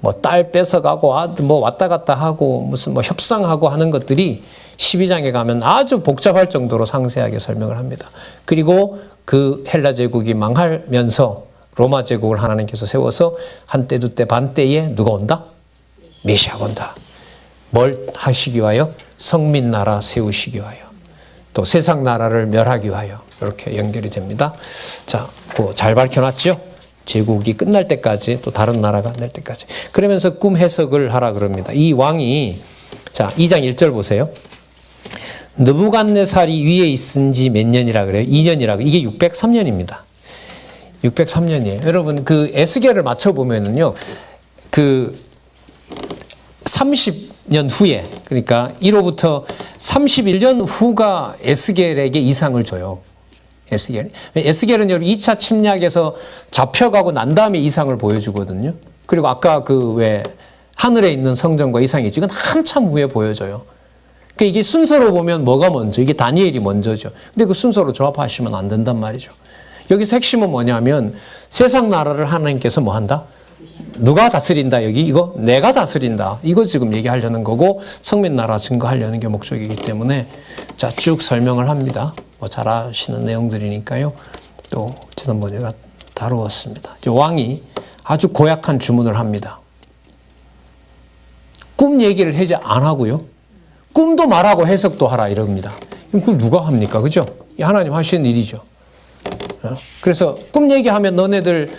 뭐 딸 뺏어가고 뭐 왔다 갔다 하고 무슨 뭐 협상하고 하는 것들이 12장에 가면 아주 복잡할 정도로 상세하게 설명을 합니다. 그리고 그 헬라 제국이 망하면서 로마 제국을 하나님께서 세워서 한때 두때 반때에 누가 온다? 메시아가 온다. 뭘 하시기 위하여? 성민 나라 세우시기 위하여. 또 세상 나라를 멸하기 위하여. 이렇게 연결이 됩니다. 자, 그거 잘 밝혀놨죠? 제국이 끝날 때까지, 또 다른 나라가 될 때까지. 그러면서 꿈 해석을 하라 그럽니다. 이 왕이, 자, 2장 1절 보세요. 느부갓네살이 위에 있은 지 몇 년이라 그래요? 2년이라. 이게 603년입니다. 603년이에요. 여러분, 그 에스겔을 맞춰보면은요, 그 30년 후에, 그러니까 1호부터 31년 후가 에스겔에게 이상을 줘요. 에스겔은 2차 침략에서 잡혀가고 난 다음에 이상을 보여주거든요. 그리고 아까 그 왜 하늘에 있는 성전과 이상이 있죠. 이건 한참 후에 보여줘요. 그러니까 이게 순서로 보면 뭐가 먼저? 이게 다니엘이 먼저죠. 근데 그 순서로 조합하시면 안 된단 말이죠. 여기서 핵심은 뭐냐면 세상 나라를 하나님께서 뭐 한다? 누가 다스린다 여기? 이거 내가 다스린다. 이거 지금 얘기하려는 거고 성민 나라 증거하려는 게 목적이기 때문에 자, 쭉 설명을 합니다. 뭐 잘 아시는 내용들이니까요. 또 지난번에 제가 다루었습니다. 왕이 아주 고약한 주문을 합니다. 꿈 얘기를 하지 안 하고요. 꿈도 말하고 해석도 하라 이럽니다. 그럼 누가 합니까? 그죠? 하나님 하시는 일이죠. 그래서 꿈 얘기하면 너네들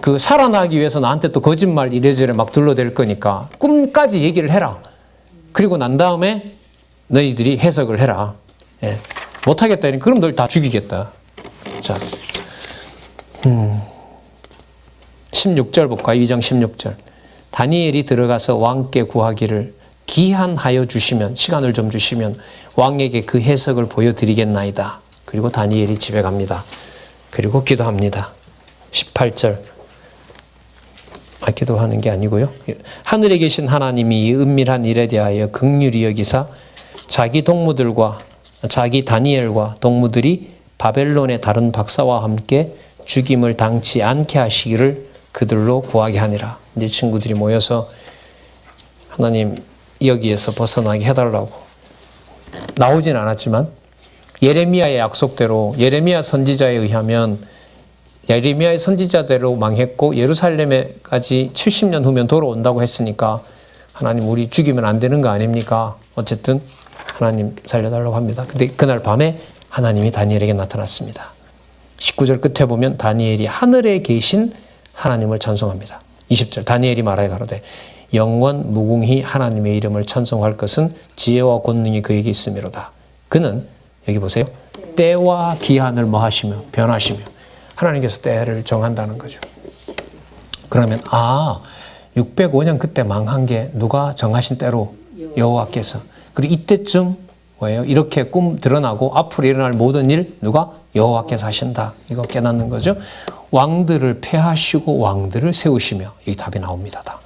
그 살아나기 위해서 나한테 또 거짓말 이래저래 막 둘러댈 거니까 꿈까지 얘기를 해라. 그리고 난 다음에 너희들이 해석을 해라. 예. 못하겠다. 그럼 널 다 죽이겠다. 자, 16절 볼까요? 2장 16절. 다니엘이 들어가서 왕께 구하기를 기한하여 주시면, 시간을 좀 주시면 왕에게 그 해석을 보여드리겠나이다. 그리고 다니엘이 집에 갑니다. 그리고 기도합니다. 18절. 기도하는 게 아니고요. 하늘에 계신 하나님이 이 은밀한 일에 대하여 긍휼히 여기사 자기 동무들과 자기 다니엘과 동무들이 바벨론의 다른 박사와 함께 죽임을 당치 않게 하시기를 그들로 구하게 하니라. 이제 친구들이 모여서 하나님 여기에서 벗어나게 해달라고. 나오진 않았지만 예레미야의 약속대로 예레미야 선지자에 의하면 예레미야의 선지자대로 망했고 예루살렘에까지 70년 후면 돌아온다고 했으니까 하나님 우리 죽이면 안 되는 거 아닙니까? 어쨌든 하나님 살려달라고 합니다. 근데 그날 밤에 하나님이 다니엘에게 나타났습니다. 19절 끝에 보면 다니엘이 하늘에 계신 하나님을 찬송합니다. 20절 다니엘이 말하여 가로되 영원 무궁히 하나님의 이름을 찬송할 것은 지혜와 권능이 그에게 있음이로다. 그는 여기 보세요. 때와 기한을 뭐 하시며 변하시며 하나님께서 때를 정한다는 거죠. 그러면 605년 그때 망한 게 누가 정하신 때로 여호와께서. 그리고 이때쯤 뭐예요? 이렇게 꿈 드러나고 앞으로 일어날 모든 일 누가? 여호와께서 하신다. 이거 깨닫는 거죠. 왕들을 폐하시고 왕들을 세우시며 이 답이 나옵니다. 다.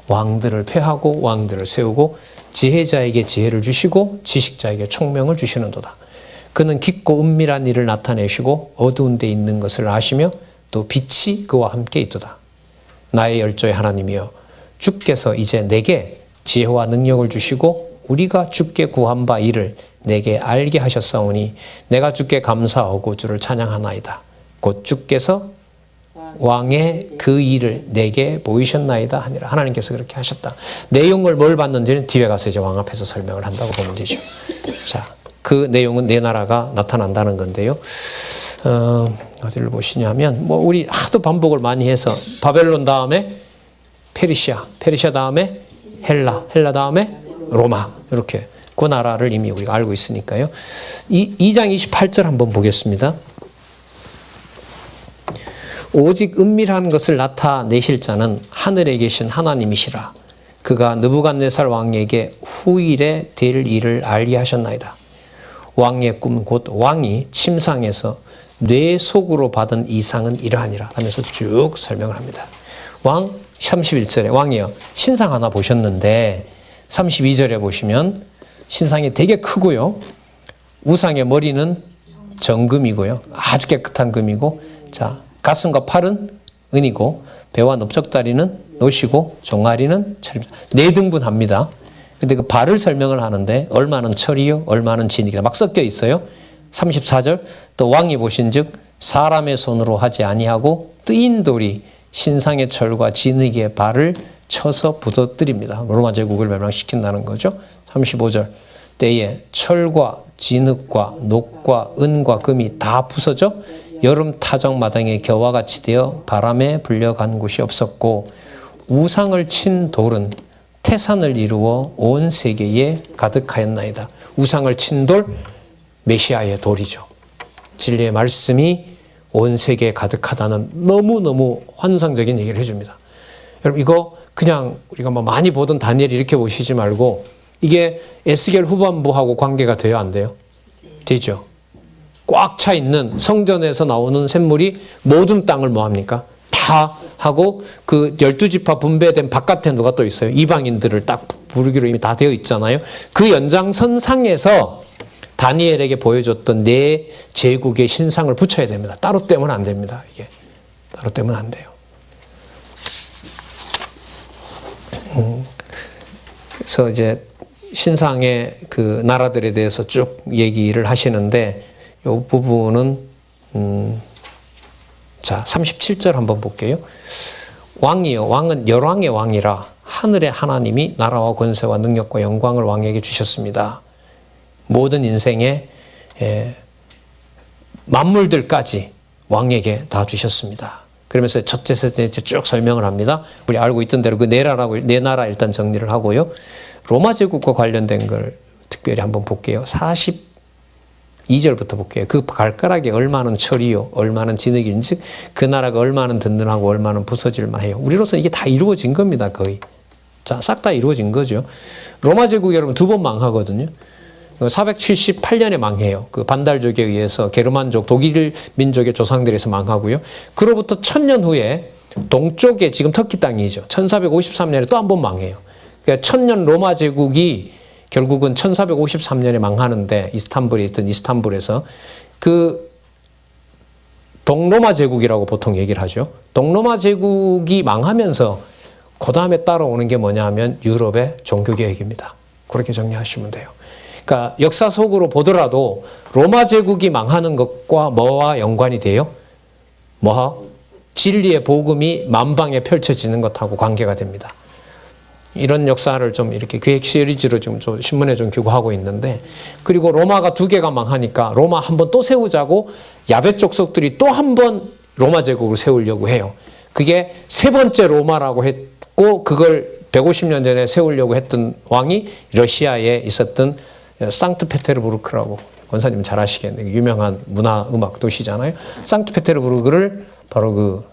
왕들을 폐하고 왕들을 세우고 지혜자에게 지혜를 주시고 지식자에게 총명을 주시는도다. 그는 깊고 은밀한 일을 나타내시고 어두운 데 있는 것을 아시며 또 빛이 그와 함께 있도다. 나의 열조의 하나님이여 주께서 이제 내게 지혜와 능력을 주시고 우리가 주께 구한 바 이를 내게 알게 하셨사오니 내가 주께 감사하고 주를 찬양하나이다. 곧 주께서 왕의 그 일을 내게 보이셨나이다 하니라. 하나님께서 그렇게 하셨다. 내용을 뭘 봤는지는 뒤에 가서 이제 왕 앞에서 설명을 한다고 보면 되죠. 자, 그 내용은 네 나라가 나타난다는 건데요. 어디를 보시냐면 뭐 우리 하도 반복을 많이 해서 바벨론 다음에 페르시아, 페르시아 다음에 헬라, 헬라 다음에 로마 이렇게 그 나라를 이미 우리가 알고 있으니까요. 2장 28절 한번 보겠습니다. 오직 은밀한 것을 나타내실 자는 하늘에 계신 하나님이시라. 그가 느부갓네살 왕에게 후일에 될 일을 알게 하셨나이다. 왕의 꿈 곧 왕이 침상에서 뇌 속으로 받은 이상은 이러하니라 하면서 쭉 설명을 합니다. 왕 31절에 왕이요 신상 하나 보셨는데 32절에 보시면 신상이 되게 크고요. 우상의 머리는 정금이고요. 아주 깨끗한 금이고 자 가슴과 팔은 은이고 배와 넓적다리는 노시고 종아리는 철입니다. 네 등분합니다. 근데 그 발을 설명을 하는데 얼마는 철이요 얼마는 진이다 막 섞여 있어요. 34절 또 왕이 보신즉 사람의 손으로 하지 아니하고 뜨인 돌이 신상의 철과 진흙의 발을 쳐서 부서뜨립니다. 로마 제국을 멸망시킨다는 거죠. 35절 때에 철과 진흙과 녹과 은과 금이 다 부서져 여름 타적 마당에 겨와 같이 되어 바람에 불려간 곳이 없었고 우상을 친 돌은 태산을 이루어 온 세계에 가득하였나이다. 우상을 친 돌 메시아의 돌이죠. 진리의 말씀이 온 세계에 가득하다는 너무너무 환상적인 얘기를 해줍니다. 여러분 이거 그냥 우리가 뭐 많이 보던 다니엘 이렇게 보시지 말고 이게 에스겔 후반부하고 관계가 돼야 안 돼요? 되죠. 꽉 차 있는 성전에서 나오는 샘물이 모든 땅을 뭐합니까? 다 하고 그 12지파 분배된 바깥에 누가 또 있어요? 이방인들을 딱 부르기로 이미 다 되어 있잖아요. 그 연장선상에서 다니엘에게 보여줬던 네 제국의 신상을 붙여야 됩니다. 따로 떼면 안 됩니다. 이게 따로 떼면 안 돼요. 그래서 이제 신상의 그 나라들에 대해서 쭉 얘기를 하시는데 이 부분은 자 37절 한번 볼게요. 왕이요 왕은 열왕의 왕이라 하늘의 하나님이 나라와 권세와 능력과 영광을 왕에게 주셨습니다. 모든 인생의 만물들까지 왕에게 다 주셨습니다. 그러면서 첫째, 셋째 쭉 설명을 합니다. 우리 알고 있던 대로 그 네 나라 일단 정리를 하고요. 로마 제국과 관련된 걸 특별히 한번 볼게요. 42절부터 볼게요. 그 발가락에 얼마는 철이요, 얼마는 진흙인즉 그 나라가 얼마는 든든하고 얼마는 부서질만 해요. 우리로서는 이게 다 이루어진 겁니다. 거의. 자, 싹 다 이루어진 거죠. 로마 제국이 여러분 두 번 망하거든요. 478년에 망해요. 그 반달족에 의해서 게르만족, 독일 민족의 조상들에서 망하고요. 그로부터 1000년 후에 동쪽에 지금 터키 땅이죠. 1453년에 또 한 번 망해요. 그러니까 1000년 로마 제국이 결국은 1453년에 망하는데 이스탄불에 있던 이스탄불에서 그 동로마 제국이라고 보통 얘기를 하죠. 동로마 제국이 망하면서 그 다음에 따라오는 게 뭐냐 하면 유럽의 종교개혁입니다. 그렇게 정리하시면 돼요. 그러니까 역사 속으로 보더라도 로마 제국이 망하는 것과 뭐와 연관이 돼요? 뭐하? 진리의 복음이 만방에 펼쳐지는 것하고 관계가 됩니다. 이런 역사를 좀 이렇게 기획 시리즈로 좀 신문에 좀 교구하고 있는데 그리고 로마가 두 개가 망하니까 로마 한번 또 세우자고 야베 족속들이 또 한 번 로마 제국을 세우려고 해요. 그게 세 번째 로마라고 했고 그걸 150년 전에 세우려고 했던 왕이 러시아에 있었던 상트페테르부르크라고 권사님은 잘 아시겠네요. 유명한 문화 음악 도시잖아요. 상트페테르부르크를 바로 그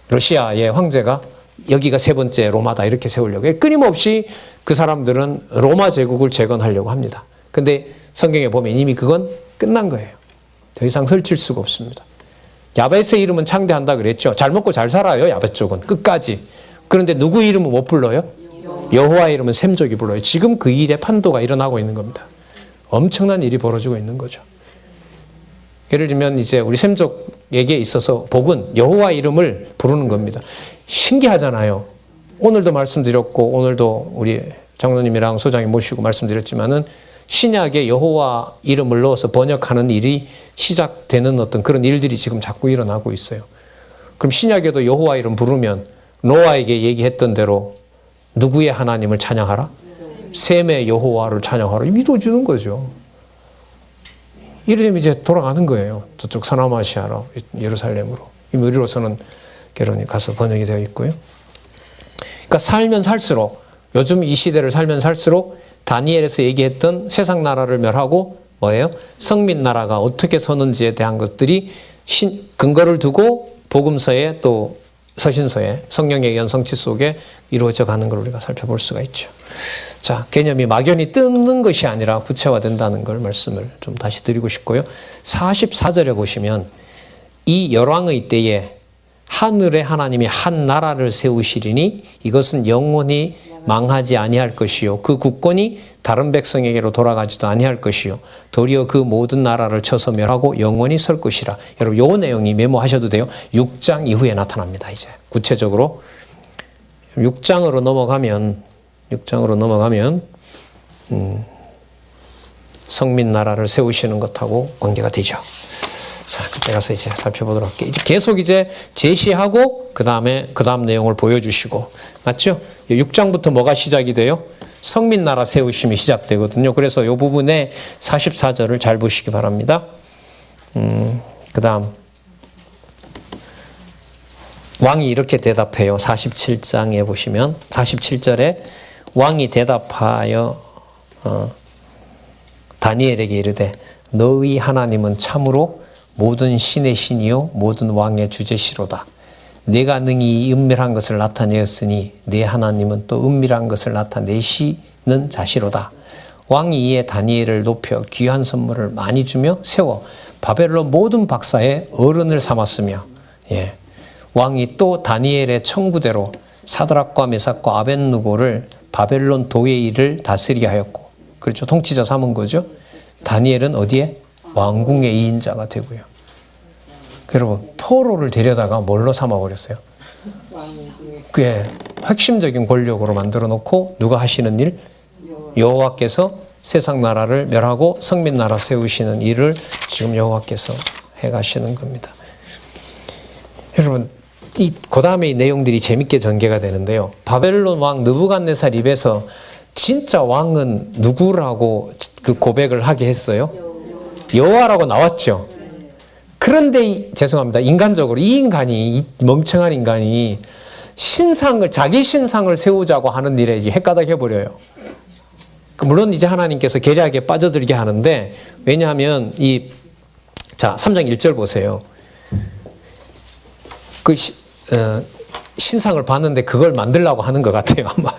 러시아의 황제가 여기가 세 번째 로마다 이렇게 세우려고 해요. 끊임없이 그 사람들은 로마 제국을 재건하려고 합니다. 근데 성경에 보면 이미 그건 끝난 거예요. 더 이상 설칠 수가 없습니다. 야베스의 이름은 창대한다 그랬죠. 잘 먹고 잘 살아요. 야베 쪽은 끝까지. 그런데 누구 이름은 못 불러요? 여호와의 이름은 셈족이 불러요. 지금 그 일에 판도가 일어나고 있는 겁니다. 엄청난 일이 벌어지고 있는 거죠. 예를 들면 이제 우리 셈족에게 있어서 복은 여호와의 이름을 부르는 겁니다. 신기하잖아요. 오늘도 말씀드렸고 오늘도 우리 장로님이랑 소장님 모시고 말씀드렸지만은 신약에 여호와 이름을 넣어서 번역하는 일이 시작되는 어떤 그런 일들이 지금 자꾸 일어나고 있어요. 그럼 신약에도 여호와 이름 부르면 노아에게 얘기했던 대로 누구의 하나님을 찬양하라? 셈의 여호와를 찬양하라. 이루어지는 거죠. 이러면 이제 돌아가는 거예요. 저쪽 서남아시아로, 예루살렘으로. 우리로서는 결혼이 가서 번역이 되어 있고요. 그러니까 살면 살수록, 요즘 이 시대를 살면 살수록 다니엘에서 얘기했던 세상 나라를 멸하고 뭐예요? 성민 나라가 어떻게 서는지에 대한 것들이 근거를 두고 복음서에 또 서신서에 성령에 의한 성취 속에 이루어져 가는 걸 우리가 살펴볼 수가 있죠. 자, 개념이 막연히 뜨는 것이 아니라 구체화된다는 걸 말씀을 좀 다시 드리고 싶고요. 44절에 보시면 이 열왕의 때에 하늘에 하나님이 한 나라를 세우시리니 이것은 영원히 망하지 아니할 것이요 그 국권이 다른 백성에게로 돌아가지도 아니할 것이요 도리어 그 모든 나라를 쳐서 멸하고 영원히 설 것이라. 여러분 요 내용이 메모하셔도 돼요. 6장 이후에 나타납니다. 이제 구체적으로 6장으로 넘어가면 성민 나라를 세우시는 것하고 관계가 되죠. 자, 그때 가서 이제 살펴보도록 할게요. 계속 이제 제시하고 그 다음 내용을 보여주시고, 맞죠? 6장부터 뭐가 시작이 돼요? 성민 나라 세우심이 시작되거든요. 그래서 이 부분에 44절을 잘 보시기 바랍니다. 그 다음 왕이 이렇게 대답해요. 47장에 보시면 47절에 왕이 대답하여 다니엘에게 이르되 너희 하나님은 참으로 모든 신의 신이요 모든 왕의 주제시로다. 내가 능히 이 은밀한 것을 나타내었으니 내 하나님은 또 은밀한 것을 나타내시는 자시로다. 왕이 이에 다니엘을 높여 귀한 선물을 많이 주며 세워 바벨론 모든 박사의 어른을 삼았으며, 왕이 또 다니엘의 청구대로 사드락과 메삭과 아벳느고를 바벨론 도의 일을 다스리게 하였고, 그렇죠, 통치자 삼은 거죠. 다니엘은 어디에? 왕궁의 2인자가 되고요. 여러분 포로를 데려다가 뭘로 삼아버렸어요? 그게 핵심적인 권력으로 만들어 놓고 누가 하시는 일? 여호와께서 세상 나라를 멸하고 성민 나라 세우시는 일을 지금 여호와께서 해가시는 겁니다. 여러분 그 다음에 이 내용들이 재밌게 전개가 되는데요. 바벨론 왕 느부갓네살 입에서 진짜 왕은 누구라고 그 고백을 하게 했어요? 여호와라고 나왔죠. 그런데 죄송합니다. 인간적으로 이 멍청한 인간이 자기 신상을 세우자고 하는 일에 헷가닥해 버려요. 물론 이제 하나님께서 계략에 빠져들게 하는데, 왜냐하면 3장 1절 보세요. 신상을 봤는데 그걸 만들려고 하는 것 같아요. 아마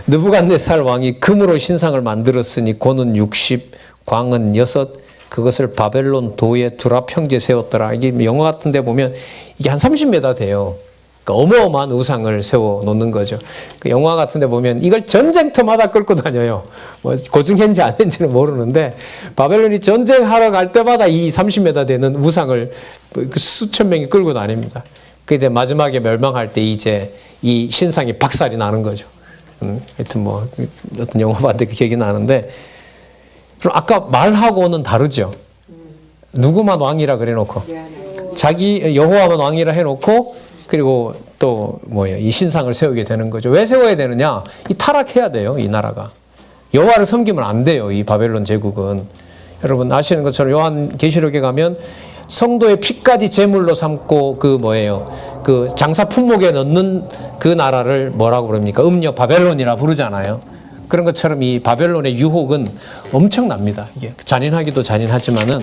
느부갓네살 왕이 금으로 신상을 만들었으니 고는 60, 광은 6, 그것을 바벨론 도에 두라 평지에 세웠더라. 이게 영화 같은 데 보면 이게 한 30m 돼요. 그러니까 어마어마한 우상을 세워 놓는 거죠. 그 영화 같은 데 보면 이걸 전쟁터마다 끌고 다녀요. 뭐 고증했는지 안 했는지는 모르는데 바벨론이 전쟁하러 갈 때마다 이 30m 되는 우상을 수천 명이 끌고 다닙니다. 그때 마지막에 멸망할 때 이제 이 신상이 박살이 나는 거죠. 하여튼 뭐 어떤 영화 봤는데 기억이 나는데, 그럼 아까 말하고는 다르죠. 누구만 왕이라 그래 놓고 자기 여호와만 왕이라 해 놓고, 그리고 또 이 신상을 세우게 되는 거죠. 왜 세워야 되느냐? 이 타락해야 돼요. 이 나라가 여호와를 섬기면 안 돼요. 이 바벨론 제국은 여러분 아시는 것처럼 요한계시록에 가면 성도의 피까지 제물로 삼고 그 장사 품목에 넣는 그 나라를 뭐라고 부릅니까? 음녀 바벨론이라 부르잖아요. 그런 것처럼 이 바벨론의 유혹은 엄청납니다. 이게 잔인하기도 잔인하지만은,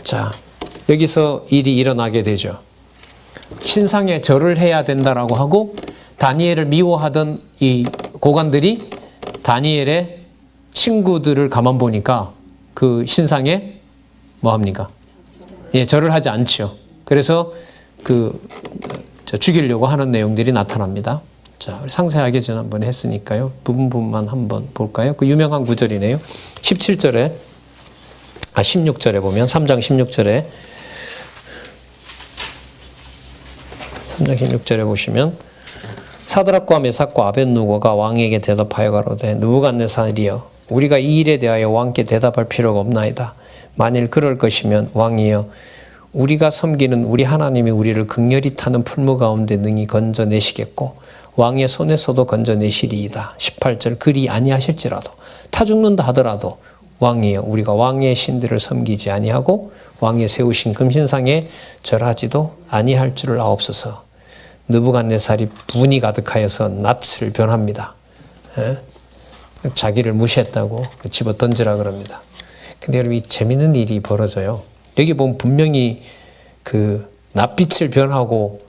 자, 여기서 일이 일어나게 되죠. 신상에 절을 해야 된다라고 하고, 다니엘을 미워하던 이 고관들이 다니엘의 친구들을 가만 보니까 그 신상에 뭐 합니까? 절을 하지 않죠. 그래서 죽이려고 하는 내용들이 나타납니다. 자, 우리 상세하게 지난번에 했으니까요. 부분만 한번 볼까요? 그 유명한 구절이네요. 16절에 보면 3장 16절에 3장 16절에 보시면 사드락과 메삭과 아벳느고가 왕에게 대답하여 가로되 느부갓네살이여 우리가 이 일에 대하여 왕께 대답할 필요가 없나이다. 만일 그럴 것이면 왕이여 우리가 섬기는 우리 하나님이 우리를 극렬히 타는 풀무 가운데 능히 건져내시겠고 왕의 손에서도 건져내시리이다. 18절 그리 아니하실지라도 타 죽는다 하더라도 왕이여 우리가 왕의 신들을 섬기지 아니하고 왕의 세우신 금신상에 절하지도 아니할 줄을 아옵소서. 느부갓네살이 분이 가득하여서 낯을 변합니다. 자기를 무시했다고 집어 던지라 그럽니다. 근데 여러분 이 재밌는 일이 벌어져요. 여기 보면 분명히 그 낯빛을 변하고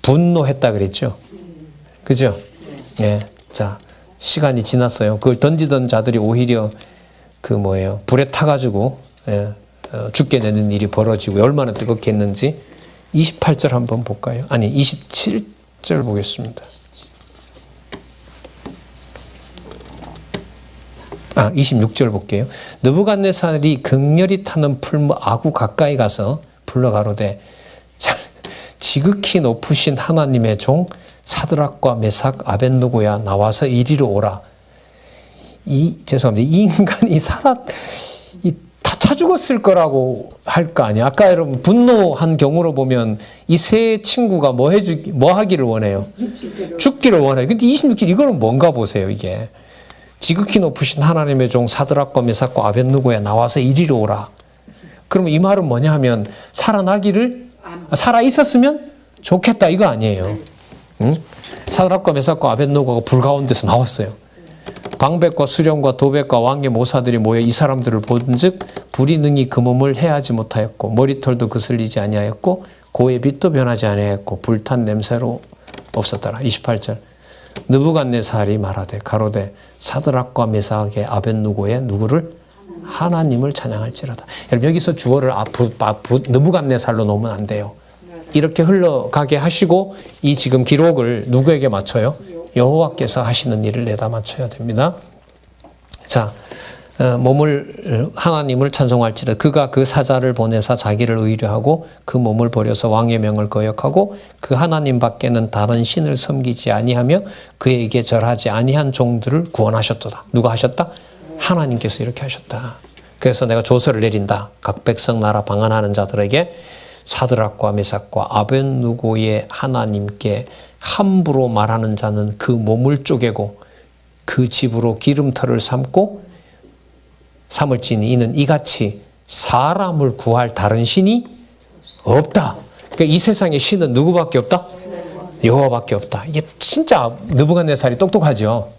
분노했다 그랬죠. 그죠? 예. 자, 시간이 지났어요. 그걸 던지던 자들이 오히려 불에 타가지고 죽게 되는 일이 벌어지고 얼마나 뜨겁게 했는지 28절 한번 볼까요? 아니 27절 보겠습니다. 26절 볼게요. 느부갓네살이 극렬히 타는 풀무 아구 가까이 가서 불러 가로되 지극히 높으신 하나님의 종 사드락과 메삭 아벳느고야 나와서 이리로 오라. 죄송합니다. 이 인간이 다 차 죽었을 거라고 할 거 아니에요. 아까 여러분 분노한 경우로 보면 이 세 친구가 뭐 하기를 원해요? 죽기를 원해요. 근데 26절 이거는 뭔가 보세요. 이게 지극히 높으신 하나님의 종 사드락과 메삭과 아벳느고야 나와서 이리로 오라. 그러면 이 말은 뭐냐 하면 살아 있었으면 좋겠다 이거 아니에요. 응? 사드락과 메삭과 아벳느고가 불 가운데서 나왔어요. 방백과 수령과 도백과 왕의 모사들이 모여 이 사람들을 본즉 불이 능히 그 몸을 해하지 못하였고 머리털도 그슬리지 아니하였고 고의 빛도 변하지 아니하였고 불탄 냄새로 없었더라. 28절 느부갓네살이 말하되 가로되 사드락과 메삭의 아벳느고의 누구를 하나님을 찬양할지라다. 여러분 여기서 주어를 느부갓네살로 놓으면 안 돼요. 이렇게 흘러가게 하시고 이 지금 기록을 누구에게 맞춰요? 여호와께서 하시는 일을 내다 맞춰야 됩니다. 자, 하나님을 찬송할지라 그가 그 사자를 보내사 자기를 의뢰하고 그 몸을 버려서 왕의 명을 거역하고 그 하나님 밖에는 다른 신을 섬기지 아니하며 그에게 절하지 아니한 종들을 구원하셨도다. 누가 하셨다? 하나님께서 이렇게 하셨다. 그래서 내가 조서를 내린다. 각 백성 나라 방한하는 자들에게 사드락과 메삭과 아벳느고의 하나님께 함부로 말하는 자는 그 몸을 쪼개고 그 집으로 기름터를 삼을지니 이는 이같이 사람을 구할 다른 신이 없다. 그러니까 이 세상에 신은 누구밖에 없다? 여호와밖에 없다. 이게 진짜 느부갓네살이 똑똑하죠.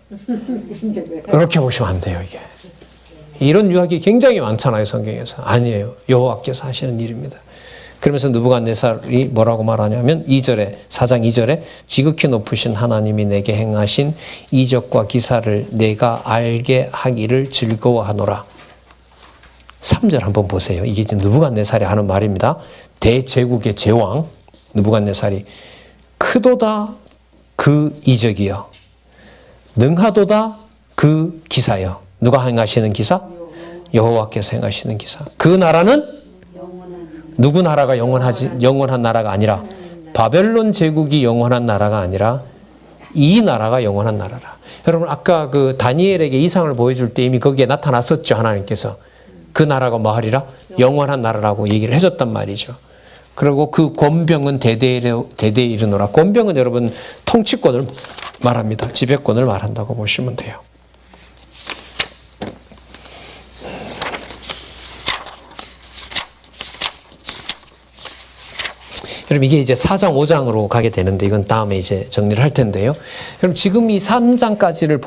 이렇게 보시면 안 돼요. 이게 이런 유학이 굉장히 많잖아요. 성경에서. 아니에요. 여호와께서 하시는 일입니다. 그러면서 느부갓네살이 뭐라고 말하냐면 4장 2절에 지극히 높으신 하나님이 내게 행하신 이적과 기사를 내가 알게 하기를 즐거워하노라. 3절 한번 보세요. 이게 지금 느부갓네살이 하는 말입니다. 대제국의 제왕 느부갓네살이 크도다 그 이적이여 능하도다 그 기사여. 누가 행하시는 기사? 여호와께서 행하시는 기사. 그 나라는 누구 나라가 영원한 나라가 아니라 바벨론 제국이 영원한 나라가 아니라 이 나라가 영원한 나라라. 여러분 아까 그 다니엘에게 이상을 보여줄 때 이미 거기에 나타났었죠. 하나님께서 그 나라가 뭐 하리라? 영원한 나라라고 얘기를 해줬단 말이죠. 그리고 그 권병은 대대에 이르노라. 권병은 여러분 통치권을 말합니다. 지배권을 말한다고 보시면 돼요. 그럼 이게 이제 4장, 5장으로 가게 되는데 이건 다음에 이제 정리를 할 텐데요. 그럼 지금 이 3장까지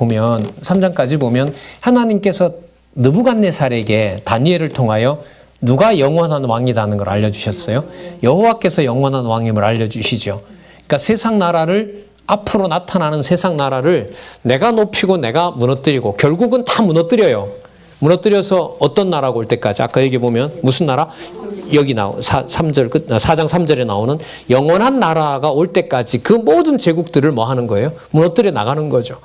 보면 하나님께서 느부갓네살에게 다니엘을 통하여 누가 영원한 왕이라는 걸 알려주셨어요. 여호와께서 영원한 왕임을 알려주시죠. 그러니까 세상 나라를 앞으로 나타나는 세상 나라를 내가 높이고 내가 무너뜨리고 결국은 다 무너뜨려요. 무너뜨려서 어떤 나라가 올 때까지 아까 여기 보면 무슨 나라? 여기 4장 3절에 나오는 영원한 나라가 올 때까지 그 모든 제국들을 뭐 하는 거예요? 무너뜨려 나가는 거죠.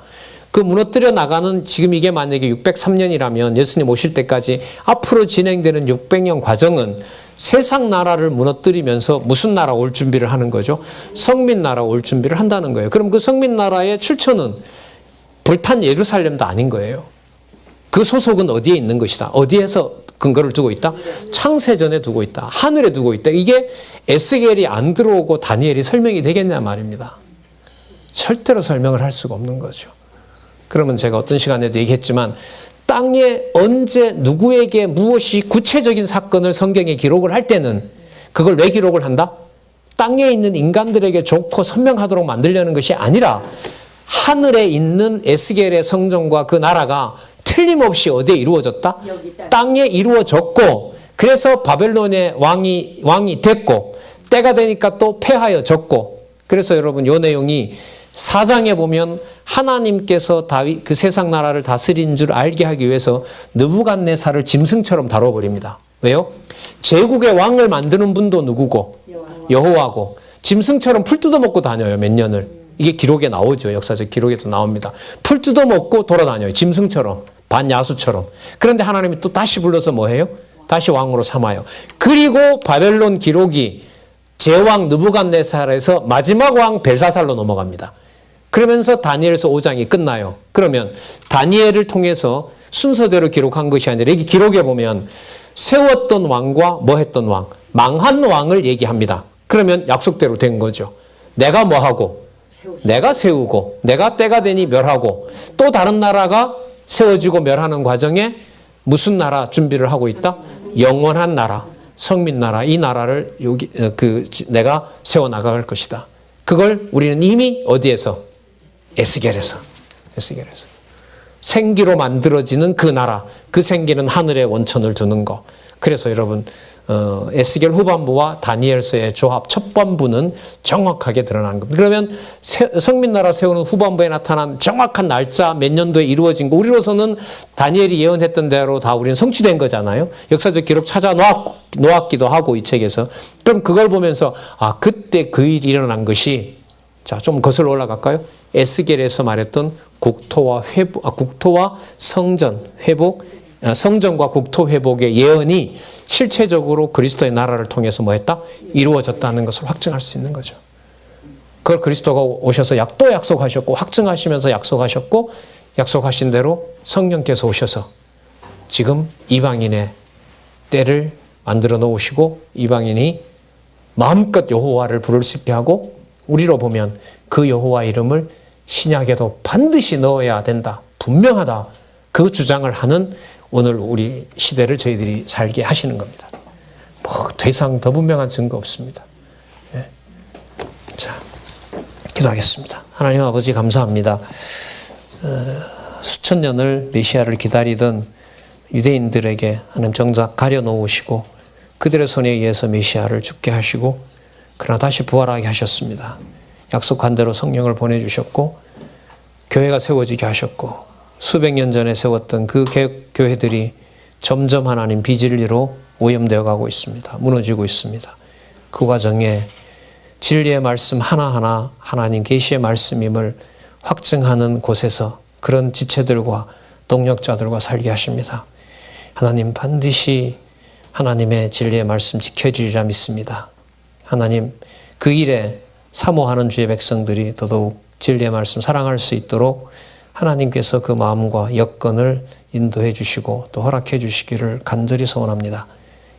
그 무너뜨려 나가는 지금 이게 만약에 603년이라면 예수님 오실 때까지 앞으로 진행되는 600년 과정은 세상 나라를 무너뜨리면서 무슨 나라 올 준비를 하는 거죠? 성민 나라 올 준비를 한다는 거예요. 그럼 그 성민 나라의 출처는 불탄 예루살렘도 아닌 거예요. 그 소속은 어디에 있는 것이다? 어디에서 근거를 두고 있다? 창세전에 두고 있다. 하늘에 두고 있다. 이게 에스겔이 안 들어오고 다니엘이 설명이 되겠냐 말입니다. 절대로 설명을 할 수가 없는 거죠. 그러면 제가 어떤 시간에도 얘기했지만 땅에 언제 누구에게 무엇이 구체적인 사건을 성경에 기록을 할 때는 그걸 왜 기록을 한다? 땅에 있는 인간들에게 좋고 선명하도록 만들려는 것이 아니라 하늘에 있는 에스겔의 성전과 그 나라가 틀림없이 어디에 이루어졌다? 땅에 이루어졌고, 그래서 바벨론의 왕이 됐고, 때가 되니까 또 패하여졌고, 그래서 여러분 이 내용이 사장에 보면 하나님께서 다윗 그 세상 나라를 다스린 줄 알게 하기 위해서 느부갓네살을 짐승처럼 다뤄버립니다. 왜요? 제국의 왕을 만드는 분도 누구고? 여호와고. 짐승처럼 풀 뜯어먹고 다녀요, 몇 년을. 이게 기록에 나오죠. 역사적 기록에도 나옵니다. 풀 뜯어먹고 돌아다녀요. 짐승처럼, 반야수처럼. 그런데 하나님이 또 다시 불러서 뭐 해요? 다시 왕으로 삼아요. 그리고 바벨론 기록이 제왕 느부갓네살에서 마지막 왕 벨사살로 넘어갑니다. 그러면서 다니엘서 5장이 끝나요. 그러면 다니엘을 통해서 순서대로 기록한 것이 아니라 여기 기록에 보면 세웠던 왕과 뭐 했던 왕, 망한 왕을 얘기합니다. 그러면 약속대로 된 거죠. 내가 뭐 하고, 내가 세우고, 내가 때가 되니 멸하고, 또 다른 나라가 세워지고 멸하는 과정에 무슨 나라 준비를 하고 있다? 영원한 나라, 성민 나라, 이 나라를 내가 세워 나갈 것이다. 그걸 우리는 이미 어디에서? 에스겔에서. 생기로 만들어지는 그 나라, 그 생기는 하늘에 원천을 두는 것. 그래서 여러분 에스겔 후반부와 다니엘서의 조합 첫반부는 정확하게 드러난 겁니다. 그러면 성민나라 세우는 후반부에 나타난 정확한 날짜 몇 년도에 이루어진 거, 우리로서는 다니엘이 예언했던 대로 다 우리는 성취된 거잖아요. 역사적 기록 찾아 놓았기도 하고 이 책에서. 그럼 그걸 보면서 그때 그 일이 일어난 것이, 자, 좀 거슬러 올라갈까요? 에스겔에서 말했던 국토와 성전 회복, 성전과 국토 회복의 예언이 실체적으로 그리스도의 나라를 통해서 뭐 했다? 이루어졌다는 것을 확증할 수 있는 거죠. 그걸 그리스도가 오셔서 또 약속하셨고, 확증하시면서 약속하셨고, 약속하신 대로 성령께서 오셔서 지금 이방인의 때를 만들어 놓으시고, 이방인이 마음껏 여호와를 부를 수 있게 하고, 우리로 보면 그 여호와 이름을 신약에도 반드시 넣어야 된다, 분명하다, 그 주장을 하는 오늘 우리 시대를 저희들이 살게 하시는 겁니다. 더 이상 더 분명한 증거 없습니다. 예. 자, 기도하겠습니다. 하나님 아버지 감사합니다. 수천 년을 메시아를 기다리던 유대인들에게 하나님 정작 가려놓으시고 그들의 손에 의해서 메시아를 죽게 하시고, 그러나 다시 부활하게 하셨습니다. 약속한 대로 성령을 보내주셨고 교회가 세워지게 하셨고, 수백 년 전에 세웠던 그 교회들이 점점 하나님 비진리로 오염되어 가고 있습니다. 무너지고 있습니다. 그 과정에 진리의 말씀 하나하나 하나님 계시의 말씀임을 확증하는 곳에서 그런 지체들과 동력자들과 살게 하십니다. 하나님 반드시 하나님의 진리의 말씀 지켜지리라 믿습니다. 하나님 그 일에 사모하는 주의 백성들이 더더욱 진리의 말씀 사랑할 수 있도록 하나님께서 그 마음과 여건을 인도해 주시고 또 허락해 주시기를 간절히 소원합니다.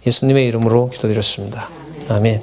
예수님의 이름으로 기도드렸습니다. 아멘.